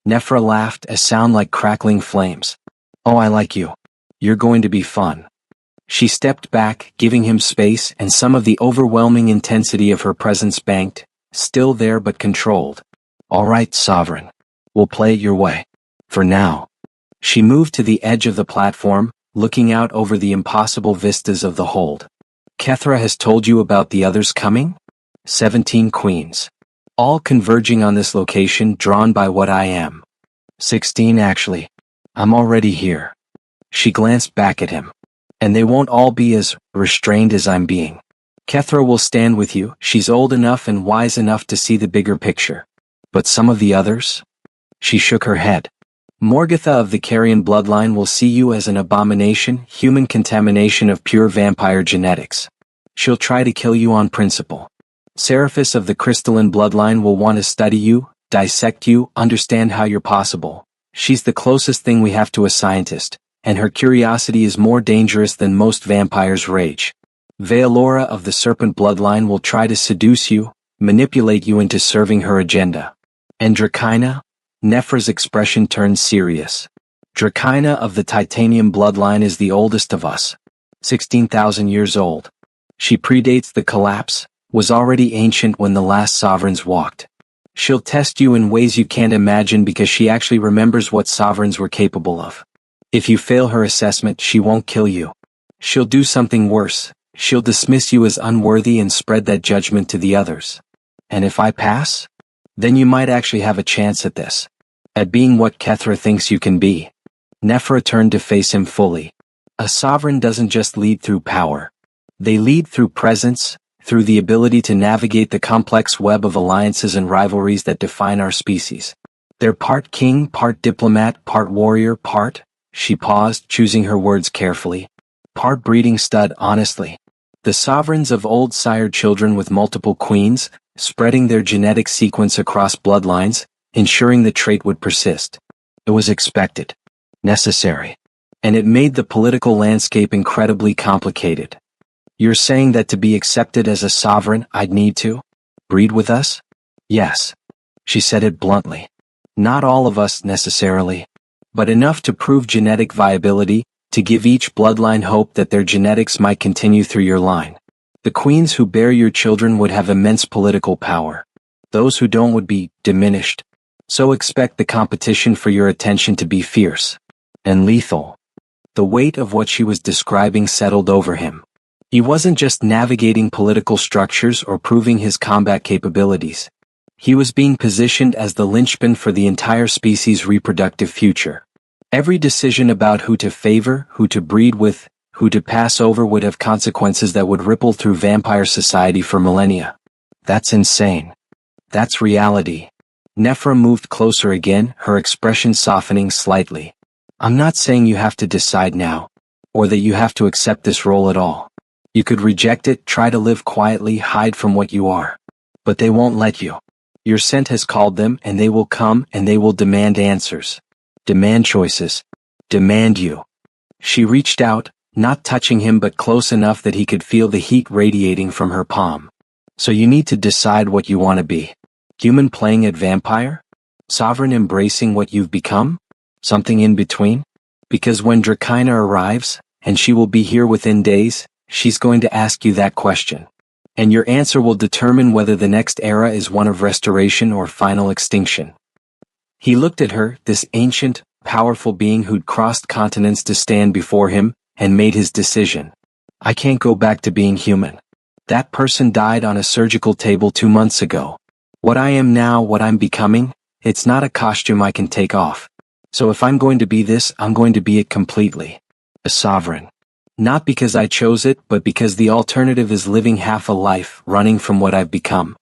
Nephra laughed, a sound like crackling flames. Oh, I like you. You're going to be fun. She stepped back, giving him space, and some of the overwhelming intensity of her presence banked, still there but controlled. All right, Sovereign. We'll play it your way. For now. She moved to the edge of the platform, looking out over the impossible vistas of the hold. Kethra has told you about the others coming? 17 queens. All converging on this location, drawn by what I am. 16 actually. I'm already here. She glanced back at him. And they won't all be as restrained as I'm being. Kethra will stand with you, she's old enough and wise enough to see the bigger picture. But some of the others? She shook her head. Morgatha of the Carrion bloodline will see you as an abomination, human contamination of pure vampire genetics. She'll try to kill you on principle. Seraphis of the crystalline bloodline will want to study you, dissect you, understand how you're possible. She's the closest thing we have to a scientist, and her curiosity is more dangerous than most vampires' rage. Veolora of the serpent bloodline will try to seduce you, manipulate you into serving her agenda. And Dracaina? Nephra's expression turned serious. Dracaina of the titanium bloodline is the oldest of us. 16,000 years old. She predates the collapse, was already ancient when the last sovereigns walked. She'll test you in ways you can't imagine because she actually remembers what sovereigns were capable of. If you fail her assessment, she won't kill you. She'll do something worse. She'll dismiss you as unworthy and spread that judgment to the others. And if I pass? Then you might actually have a chance at this. At being what Kethra thinks you can be. Nephra turned to face him fully. A sovereign doesn't just lead through power. They lead through presence, through the ability to navigate the complex web of alliances and rivalries that define our species. They're part king, part diplomat, part warrior, part, she paused, choosing her words carefully, part breeding stud, honestly. The sovereigns of old sired children with multiple queens, spreading their genetic sequence across bloodlines, ensuring the trait would persist. It was expected, necessary, and it made the political landscape incredibly complicated. You're saying that to be accepted as a sovereign, I'd need to breed with us? Yes. She said it bluntly. Not all of us necessarily, but enough to prove genetic viability, to give each bloodline hope that their genetics might continue through your line. The queens who bear your children would have immense political power. Those who don't would be diminished. So expect the competition for your attention to be fierce and lethal. The weight of what she was describing settled over him. He wasn't just navigating political structures or proving his combat capabilities. He was being positioned as the linchpin for the entire species' reproductive future. Every decision about who to favor, who to breed with, who to pass over would have consequences that would ripple through vampire society for millennia. That's insane. That's reality. Nephra moved closer again, her expression softening slightly. I'm not saying you have to decide now, or that you have to accept this role at all. You could reject it, try to live quietly, hide from what you are. But they won't let you. Your scent has called them, and they will come, and they will demand answers. Demand choices. Demand you. She reached out, not touching him but close enough that he could feel the heat radiating from her palm. So you need to decide what you want to be. Human playing at vampire? Sovereign embracing what you've become? Something in between? Because when Dracaina arrives, and she will be here within days, she's going to ask you that question. And your answer will determine whether the next era is one of restoration or final extinction. He looked at her, this ancient, powerful being who'd crossed continents to stand before him, and made his decision. I can't go back to being human. That person died on a surgical table 2 months ago. What I am now, what I'm becoming, it's not a costume I can take off. So if I'm going to be this, I'm going to be it completely. A sovereign. Not because I chose it, but because the alternative is living half a life, running from what I've become.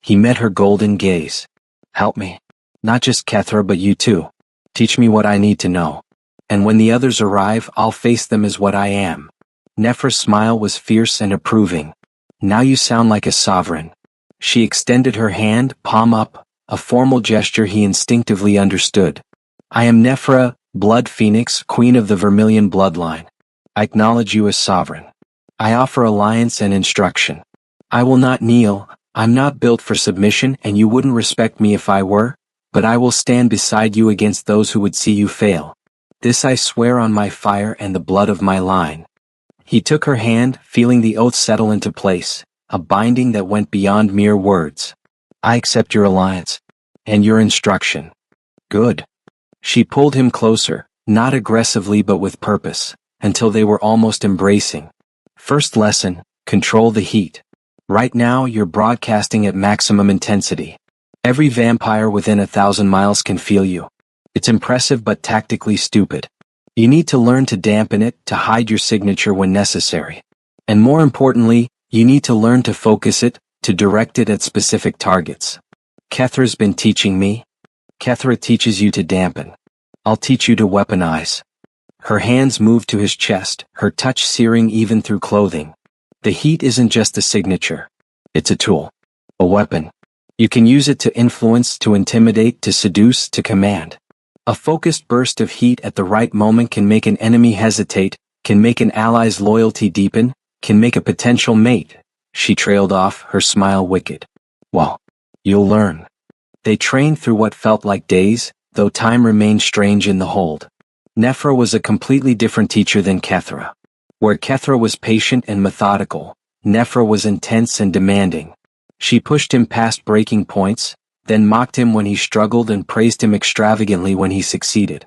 He met her golden gaze. Help me. Not just Kethra, but you too. Teach me what I need to know. And when the others arrive, I'll face them as what I am. Nephra's smile was fierce and approving. Now you sound like a sovereign. She extended her hand, palm up, a formal gesture he instinctively understood. I am Nephra, Blood Phoenix, Queen of the Vermilion Bloodline. I acknowledge you as sovereign. I offer alliance and instruction. I will not kneel. I'm not built for submission and you wouldn't respect me if I were, but I will stand beside you against those who would see you fail. This I swear on my fire and the blood of my line. He took her hand, feeling the oath settle into place, a binding that went beyond mere words. I accept your alliance. And your instruction. Good. She pulled him closer, not aggressively but with purpose, until they were almost embracing. First lesson, control the heat. Right now you're broadcasting at maximum intensity. Every vampire within 1,000 miles can feel you. It's impressive but tactically stupid. You need to learn to dampen it, to hide your signature when necessary. And more importantly, you need to learn to focus it, to direct it at specific targets. Kethra's been teaching me. Kethra teaches you to dampen. I'll teach you to weaponize. Her hands moved to his chest, her touch searing even through clothing. The heat isn't just a signature. It's a tool. A weapon. You can use it to influence, to intimidate, to seduce, to command. A focused burst of heat at the right moment can make an enemy hesitate, can make an ally's loyalty deepen, can make a potential mate. She trailed off, her smile wicked. Well, you'll learn. They trained through what felt like days, though time remained strange in the hold. Nephra was a completely different teacher than Kethra. Where Kethra was patient and methodical, Nephra was intense and demanding. She pushed him past breaking points, then mocked him when he struggled and praised him extravagantly when he succeeded.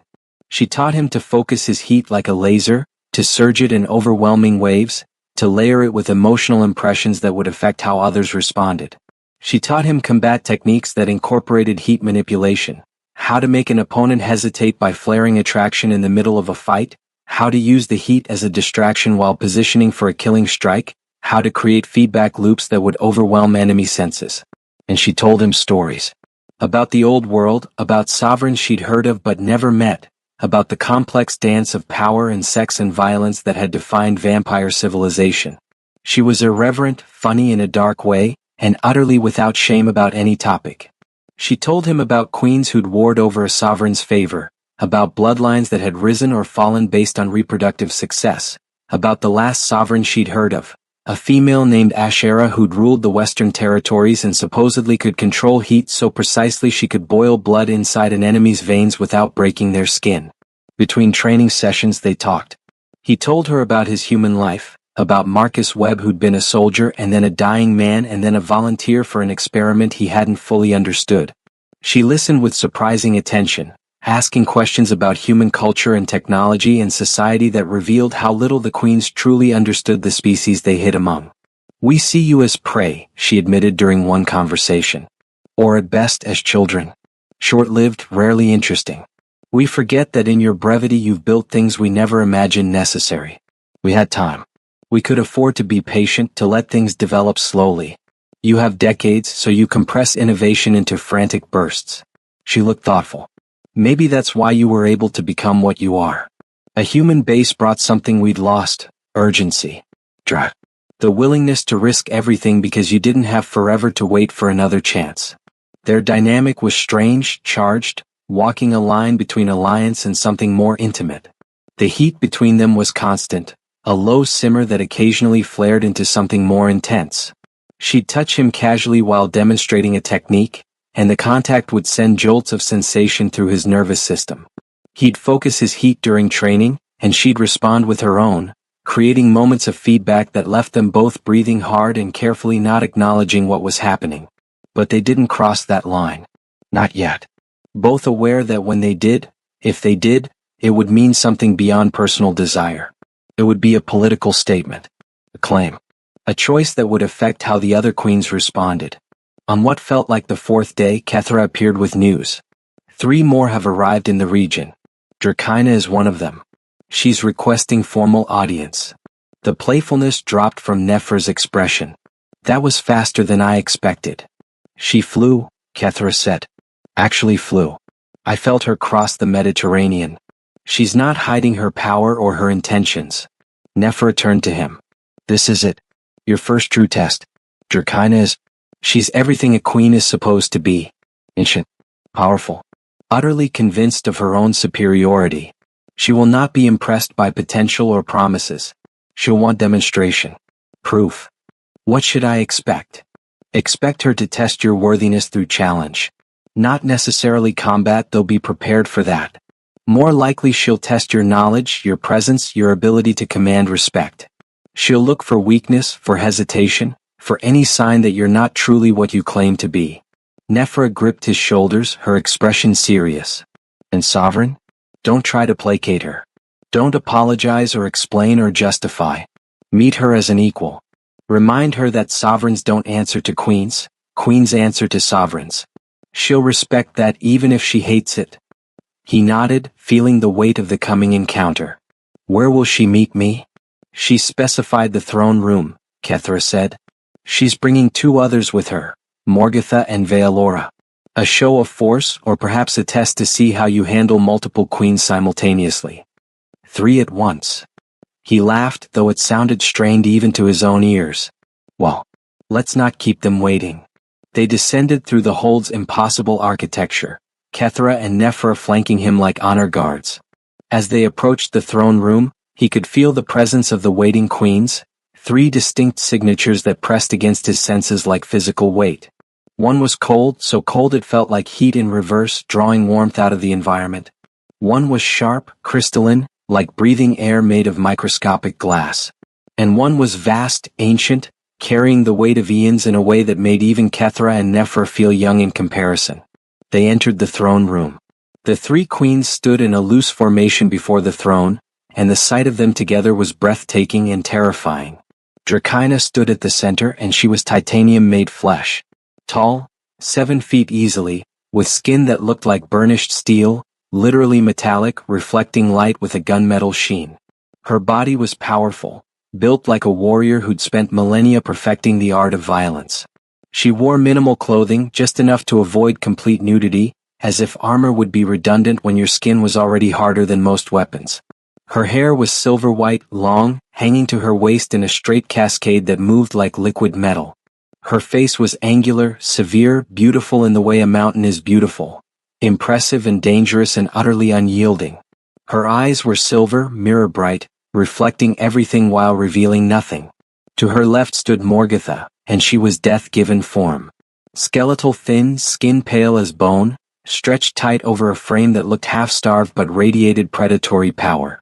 She taught him to focus his heat like a laser, to surge it in overwhelming waves, to layer it with emotional impressions that would affect how others responded. She taught him combat techniques that incorporated heat manipulation, how to make an opponent hesitate by flaring attraction in the middle of a fight, how to use the heat as a distraction while positioning for a killing strike, how to create feedback loops that would overwhelm enemy senses. And she told him stories. About the old world, about sovereigns she'd heard of but never met, about the complex dance of power and sex and violence that had defined vampire civilization. She was irreverent, funny in a dark way, and utterly without shame about any topic. She told him about queens who'd warred over a sovereign's favor, about bloodlines that had risen or fallen based on reproductive success, about the last sovereign she'd heard of, a female named Ashera who'd ruled the Western territories and supposedly could control heat so precisely she could boil blood inside an enemy's veins without breaking their skin. Between training sessions they talked. He told her about his human life, about Marcus Webb who'd been a soldier and then a dying man and then a volunteer for an experiment he hadn't fully understood. She listened with surprising attention, asking questions about human culture and technology and society that revealed how little the queens truly understood the species they hid among. "We see you as prey," she admitted during one conversation. "Or at best as children. Short-lived, rarely interesting. We forget that in your brevity you've built things we never imagined necessary. We had time. We could afford to be patient, to let things develop slowly. You have decades, so you compress innovation into frantic bursts." She looked thoughtful. "Maybe that's why you were able to become what you are. A human base brought something we'd lost: urgency. Drive. The willingness to risk everything because you didn't have forever to wait for another chance." Their dynamic was strange, charged, walking a line between alliance and something more intimate. The heat between them was constant, a low simmer that occasionally flared into something more intense. She'd touch him casually while demonstrating a technique, and the contact would send jolts of sensation through his nervous system. He'd focus his heat during training, and she'd respond with her own, creating moments of feedback that left them both breathing hard and carefully, not acknowledging what was happening. But they didn't cross that line. Not yet. Both aware that when they did, if they did, it would mean something beyond personal desire. It would be a political statement. A claim. A choice that would affect how the other queens responded. On what felt like the fourth day, Kethra appeared with news. 3 more have arrived in the region. Dracaina is one of them. She's requesting formal audience. The playfulness dropped from Nephra's expression. "That was faster than I expected." "She flew," Kethra said. "Actually flew. I felt her cross the Mediterranean. She's not hiding her power or her intentions." Nephra turned to him. "This is it. Your first true test. Dracaina is... She's everything a queen is supposed to be. Ancient. Powerful. utterly convinced of her own superiority. She will not be impressed by potential or promises. She'll want demonstration. Proof. What should I expect? Expect her to test your worthiness through challenge. Not necessarily combat, though be prepared for that. More likely she'll test your knowledge, your presence, your ability to command respect. She'll look for weakness, for hesitation, for any sign that you're not truly what you claim to be. Nephra gripped his shoulders, her expression serious. And Sovereign? Don't try to placate her. Don't apologize or explain or justify. Meet her as an equal. Remind her that sovereigns don't answer to queens, queens answer to sovereigns. She'll respect that even if she hates it. He nodded, feeling the weight of the coming encounter. Where will she meet me? She specified the throne room, Kethra said. She's bringing 2 others with her, Morgotha and Vealora. A show of force, or perhaps a test to see how you handle multiple queens simultaneously. 3 at once. He laughed, though it sounded strained even to his own ears. Well, let's not keep them waiting. They descended through the hold's impossible architecture, Kethra and Nephra flanking him like honor guards. As they approached the throne room, he could feel the presence of the waiting queens, 3 distinct signatures that pressed against his senses like physical weight. One was cold, so cold it felt like heat in reverse, drawing warmth out of the environment. One was sharp, crystalline, like breathing air made of microscopic glass. And one was vast, ancient, carrying the weight of eons in a way that made even Kethra and Nephra feel young in comparison. They entered the throne room. The 3 queens stood in a loose formation before the throne, and the sight of them together was breathtaking and terrifying. Dracaena stood at the center, and she was titanium-made flesh. Tall, 7 feet easily, with skin that looked like burnished steel, literally metallic, reflecting light with a gunmetal sheen. Her body was powerful, built like a warrior who'd spent millennia perfecting the art of violence. She wore minimal clothing, just enough to avoid complete nudity, as if armor would be redundant when your skin was already harder than most weapons. Her hair was silver white, long, hanging to her waist in a straight cascade that moved like liquid metal. Her face was angular, severe, beautiful in the way a mountain is beautiful. Impressive and dangerous and utterly unyielding. Her eyes were silver, mirror-bright, reflecting everything while revealing nothing. To her left stood Morgotha, and she was death-given form. Skeletal, thin, skin pale as bone, stretched tight over a frame that looked half-starved but radiated predatory power.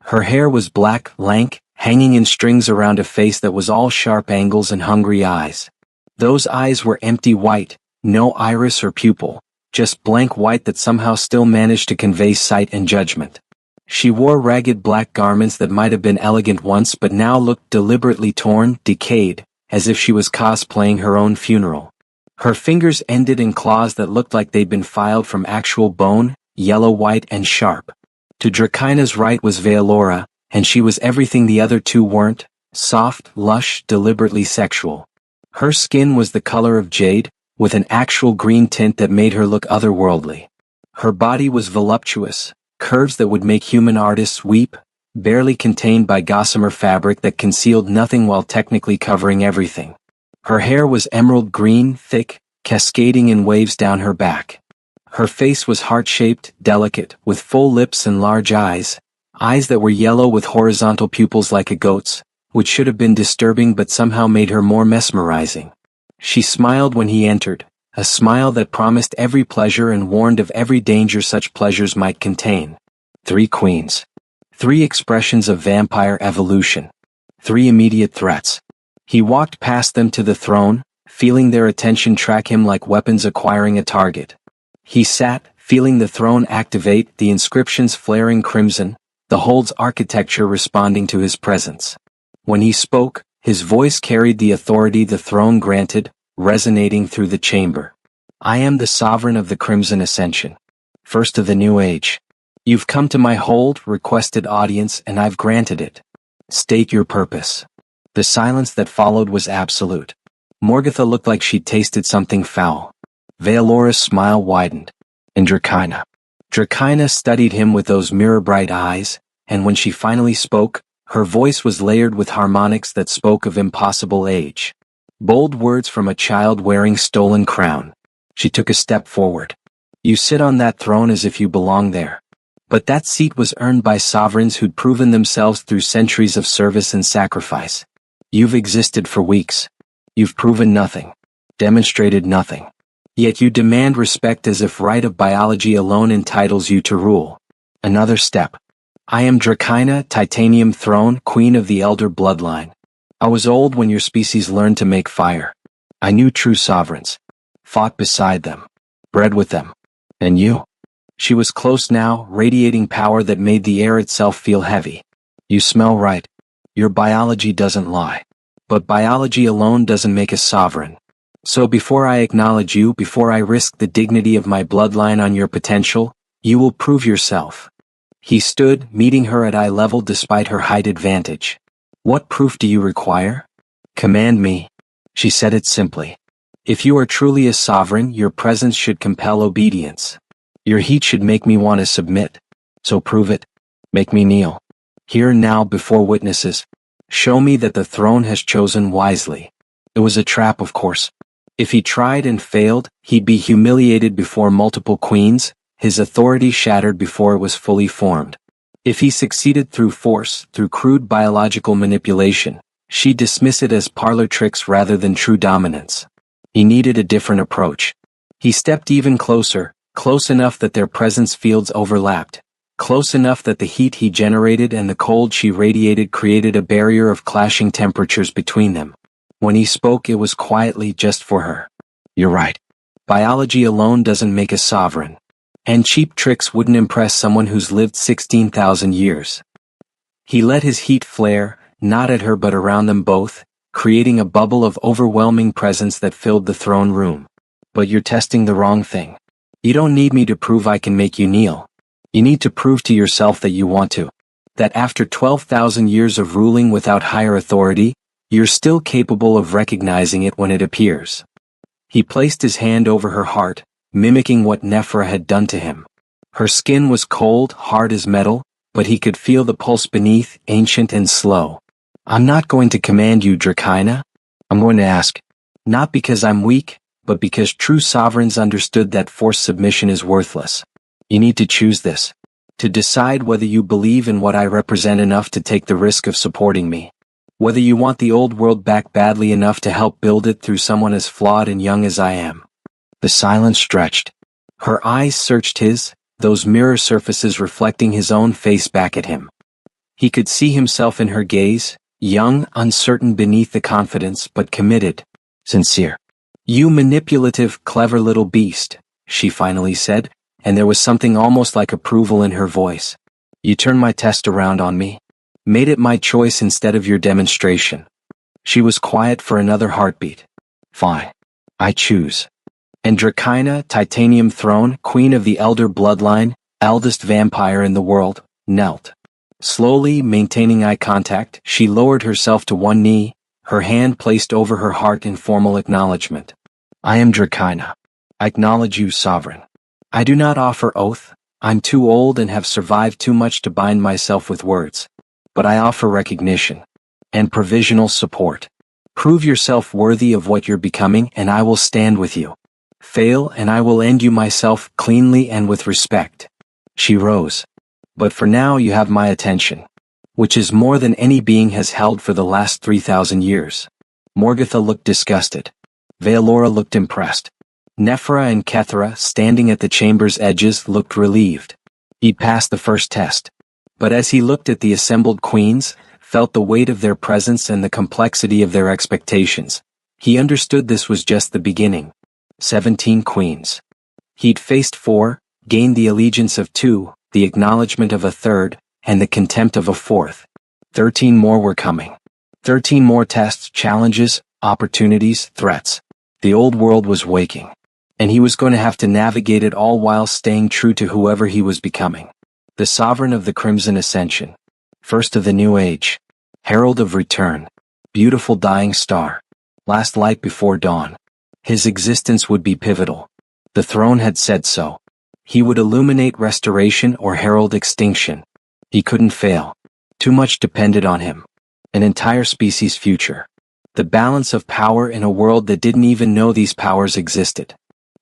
Her hair was black, lank, hanging in strings around a face that was all sharp angles and hungry eyes. Those eyes were empty white, no iris or pupil, just blank white that somehow still managed to convey sight and judgment. She wore ragged black garments that might have been elegant once but now looked deliberately torn, decayed, as if she was cosplaying her own funeral. Her fingers ended in claws that looked like they'd been filed from actual bone, yellow-white and sharp. To Dracaena's right was Vealora, and she was everything the other 2 weren't, soft, lush, deliberately sexual. Her skin was the color of jade, with an actual green tint that made her look otherworldly. Her body was voluptuous, curves that would make human artists weep, barely contained by gossamer fabric that concealed nothing while technically covering everything. Her hair was emerald green, thick, cascading in waves down her back. Her face was heart-shaped, delicate, with full lips and large eyes that were yellow with horizontal pupils like a goat's, which should have been disturbing but somehow made her more mesmerizing. She smiled when he entered, a smile that promised every pleasure and warned of every danger such pleasures might contain. 3 queens. 3 expressions of vampire evolution. 3 immediate threats. He walked past them to the throne, feeling their attention track him like weapons acquiring a target. He sat, feeling the throne activate, the inscriptions flaring crimson, the hold's architecture responding to his presence. When he spoke, his voice carried the authority the throne granted, resonating through the chamber. I am the sovereign of the Crimson Ascension. First of the new age. You've come to my hold, requested audience, and I've granted it. State your purpose. The silence that followed was absolute. Morgotha looked like she'd tasted something foul. Vealora's smile widened. And Dracaena. Dracaena studied him with those mirror-bright eyes, and when she finally spoke, her voice was layered with harmonics that spoke of impossible age. Bold words from a child wearing stolen crown. She took a step forward. You sit on that throne as if you belong there. But that seat was earned by sovereigns who'd proven themselves through centuries of service and sacrifice. You've existed for weeks. You've proven nothing. Demonstrated nothing. Yet you demand respect as if right of biology alone entitles you to rule. Another step. I am Dracaena, Titanium Throne, Queen of the Elder Bloodline. I was old when your species learned to make fire. I knew true sovereigns. Fought beside them. Bred with them. And you? She was close now, radiating power that made the air itself feel heavy. You smell right. Your biology doesn't lie. But biology alone doesn't make us sovereign. So before I acknowledge you, before I risk the dignity of my bloodline on your potential, you will prove yourself. He stood, meeting her at eye level despite her height advantage. What proof do you require? Command me. She said it simply. If you are truly a sovereign, your presence should compel obedience. Your heat should make me want to submit. So prove it. Make me kneel. Here now before witnesses. Show me that the throne has chosen wisely. It was a trap, of course. If he tried and failed, he'd be humiliated before multiple queens, his authority shattered before it was fully formed. If he succeeded through force, through crude biological manipulation, she'd dismiss it as parlor tricks rather than true dominance. He needed a different approach. He stepped even closer, close enough that their presence fields overlapped, close enough that the heat he generated and the cold she radiated created a barrier of clashing temperatures between them. When he spoke, it was quietly just for her. You're right. Biology alone doesn't make us sovereign. And cheap tricks wouldn't impress someone who's lived 16,000 years. He let his heat flare, not at her but around them both, creating a bubble of overwhelming presence that filled the throne room. But you're testing the wrong thing. You don't need me to prove I can make you kneel. You need to prove to yourself that you want to. That after 12,000 years of ruling without higher authority, you're still capable of recognizing it when it appears. He placed his hand over her heart, mimicking what Nephra had done to him. Her skin was cold, hard as metal, but he could feel the pulse beneath, ancient and slow. I'm not going to command you, Dracaena. I'm going to ask. Not because I'm weak, but because true sovereigns understood that forced submission is worthless. You need to choose this. To decide whether you believe in what I represent enough to take the risk of supporting me. Whether you want the old world back badly enough to help build it through someone as flawed and young as I am. The silence stretched. Her eyes searched his, those mirror surfaces reflecting his own face back at him. He could see himself in her gaze, young, uncertain beneath the confidence, but committed, sincere. You manipulative, clever little beast, she finally said, and there was something almost like approval in her voice. You turned my test around on me. Made it my choice instead of your demonstration. She was quiet for another heartbeat. Fine. I choose. And Dracaena, Titanium Throne, Queen of the Elder Bloodline, eldest vampire in the world, knelt. Slowly, maintaining eye contact, she lowered herself to one knee, her hand placed over her heart in formal acknowledgement. I am Dracaena. I acknowledge you, sovereign. I do not offer oath. I'm too old and have survived too much to bind myself with words. But I offer recognition. And provisional support. Prove yourself worthy of what you're becoming and I will stand with you. Fail and I will end you myself cleanly and with respect. She rose. But for now you have my attention. Which is more than any being has held for the last 3,000 years. Morgatha looked disgusted. Veilora looked impressed. Nephra and Kethra, standing at the chamber's edges, looked relieved. He'd passed the first test. But as he looked at the assembled queens, felt the weight of their presence and the complexity of their expectations, he understood this was just the beginning. 17 queens. He'd faced 4, gained the allegiance of 2, the acknowledgement of a 3rd, and the contempt of a 4th. 13 more were coming. 13 more tests, challenges, opportunities, threats. The old world was waking. And he was going to have to navigate it all while staying true to whoever he was becoming. The sovereign of the Crimson Ascension. First of the New Age. Herald of Return. Beautiful dying star. Last light before dawn. His existence would be pivotal. The throne had said so. He would illuminate restoration or herald extinction. He couldn't fail. Too much depended on him. An entire species' future. The balance of power in a world that didn't even know these powers existed.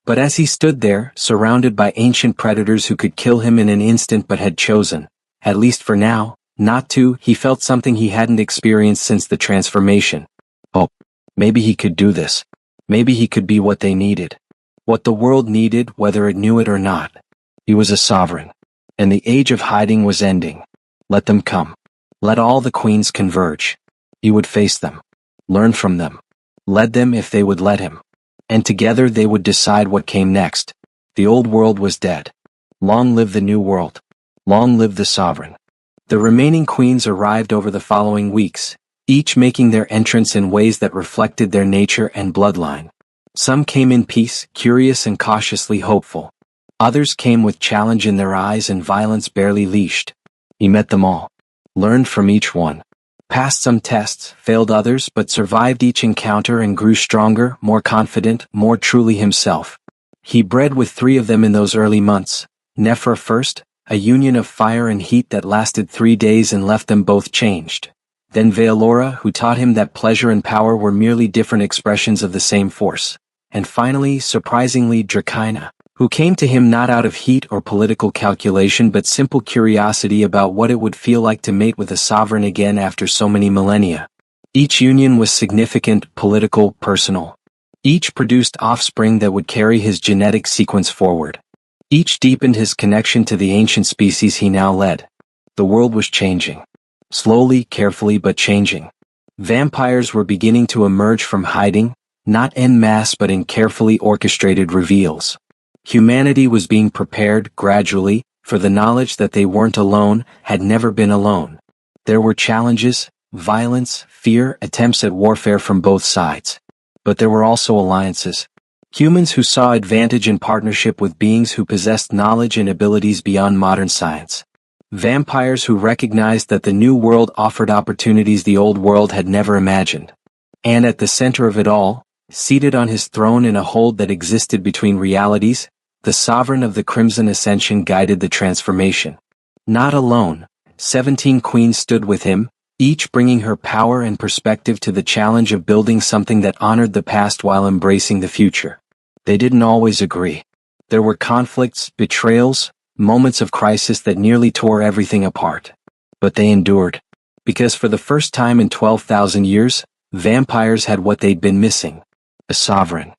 But as he stood there, surrounded by ancient predators who could kill him in an instant but had chosen, at least for now, not to, he felt something he hadn't experienced since the transformation. Oh, maybe he could do this. Maybe he could be what they needed. What the world needed, whether it knew it or not. He was a sovereign. And the age of hiding was ending. Let them come. Let all the queens converge. He would face them. Learn from them. Lead them if they would let him. And together they would decide what came next. The old world was dead. Long live the new world. Long live the sovereign. The remaining queens arrived over the following weeks, each making their entrance in ways that reflected their nature and bloodline. Some came in peace, curious and cautiously hopeful. Others came with challenge in their eyes and violence barely leashed. He met them all. Learned from each one. Passed some tests, failed others, but survived each encounter and grew stronger, more confident, more truly himself. He bred with 3 of them in those early months. Nephra first, a union of fire and heat that lasted 3 days and left them both changed. Then Veolora, who taught him that pleasure and power were merely different expressions of the same force. And finally, surprisingly, Dracaena, who came to him not out of heat or political calculation but simple curiosity about what it would feel like to mate with a sovereign again after so many millennia. Each union was significant, political, personal. Each produced offspring that would carry his genetic sequence forward. Each deepened his connection to the ancient species he now led. The world was changing. Slowly, carefully, but changing. Vampires were beginning to emerge from hiding, not en masse but in carefully orchestrated reveals. Humanity was being prepared, gradually, for the knowledge that they weren't alone, had never been alone. There were challenges, violence, fear, attempts at warfare from both sides. But there were also alliances. Humans who saw advantage in partnership with beings who possessed knowledge and abilities beyond modern science. Vampires who recognized that the new world offered opportunities the old world had never imagined. And at the center of it all, seated on his throne in a hold that existed between realities, the sovereign of the Crimson Ascension guided the transformation. Not alone, 17 queens stood with him, each bringing her power and perspective to the challenge of building something that honored the past while embracing the future. They didn't always agree. There were conflicts, betrayals, moments of crisis that nearly tore everything apart. But they endured. Because for the first time in 12,000 years, vampires had what they'd been missing. A sovereign.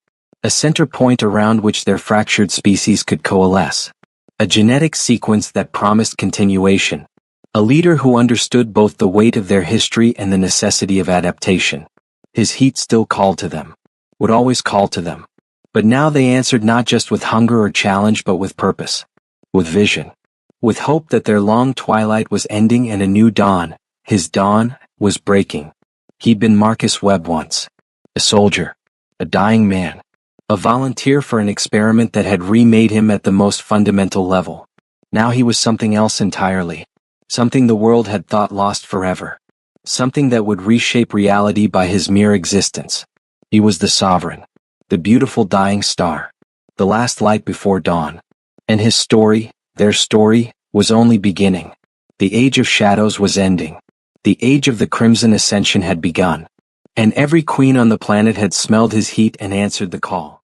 A center point around which their fractured species could coalesce. A genetic sequence that promised continuation. A leader who understood both the weight of their history and the necessity of adaptation. His heat still called to them. Would always call to them. But now they answered not just with hunger or challenge but with purpose. With vision. With hope that their long twilight was ending and a new dawn, his dawn, was breaking. He'd been Marcus Webb once. A soldier. A dying man. A volunteer for an experiment that had remade him at the most fundamental level. Now he was something else entirely. Something the world had thought lost forever. Something that would reshape reality by his mere existence. He was the sovereign. The beautiful dying star. The last light before dawn. And his story, their story, was only beginning. The age of shadows was ending. The age of the Crimson Ascension had begun. And every queen on the planet had smelled his heat and answered the call.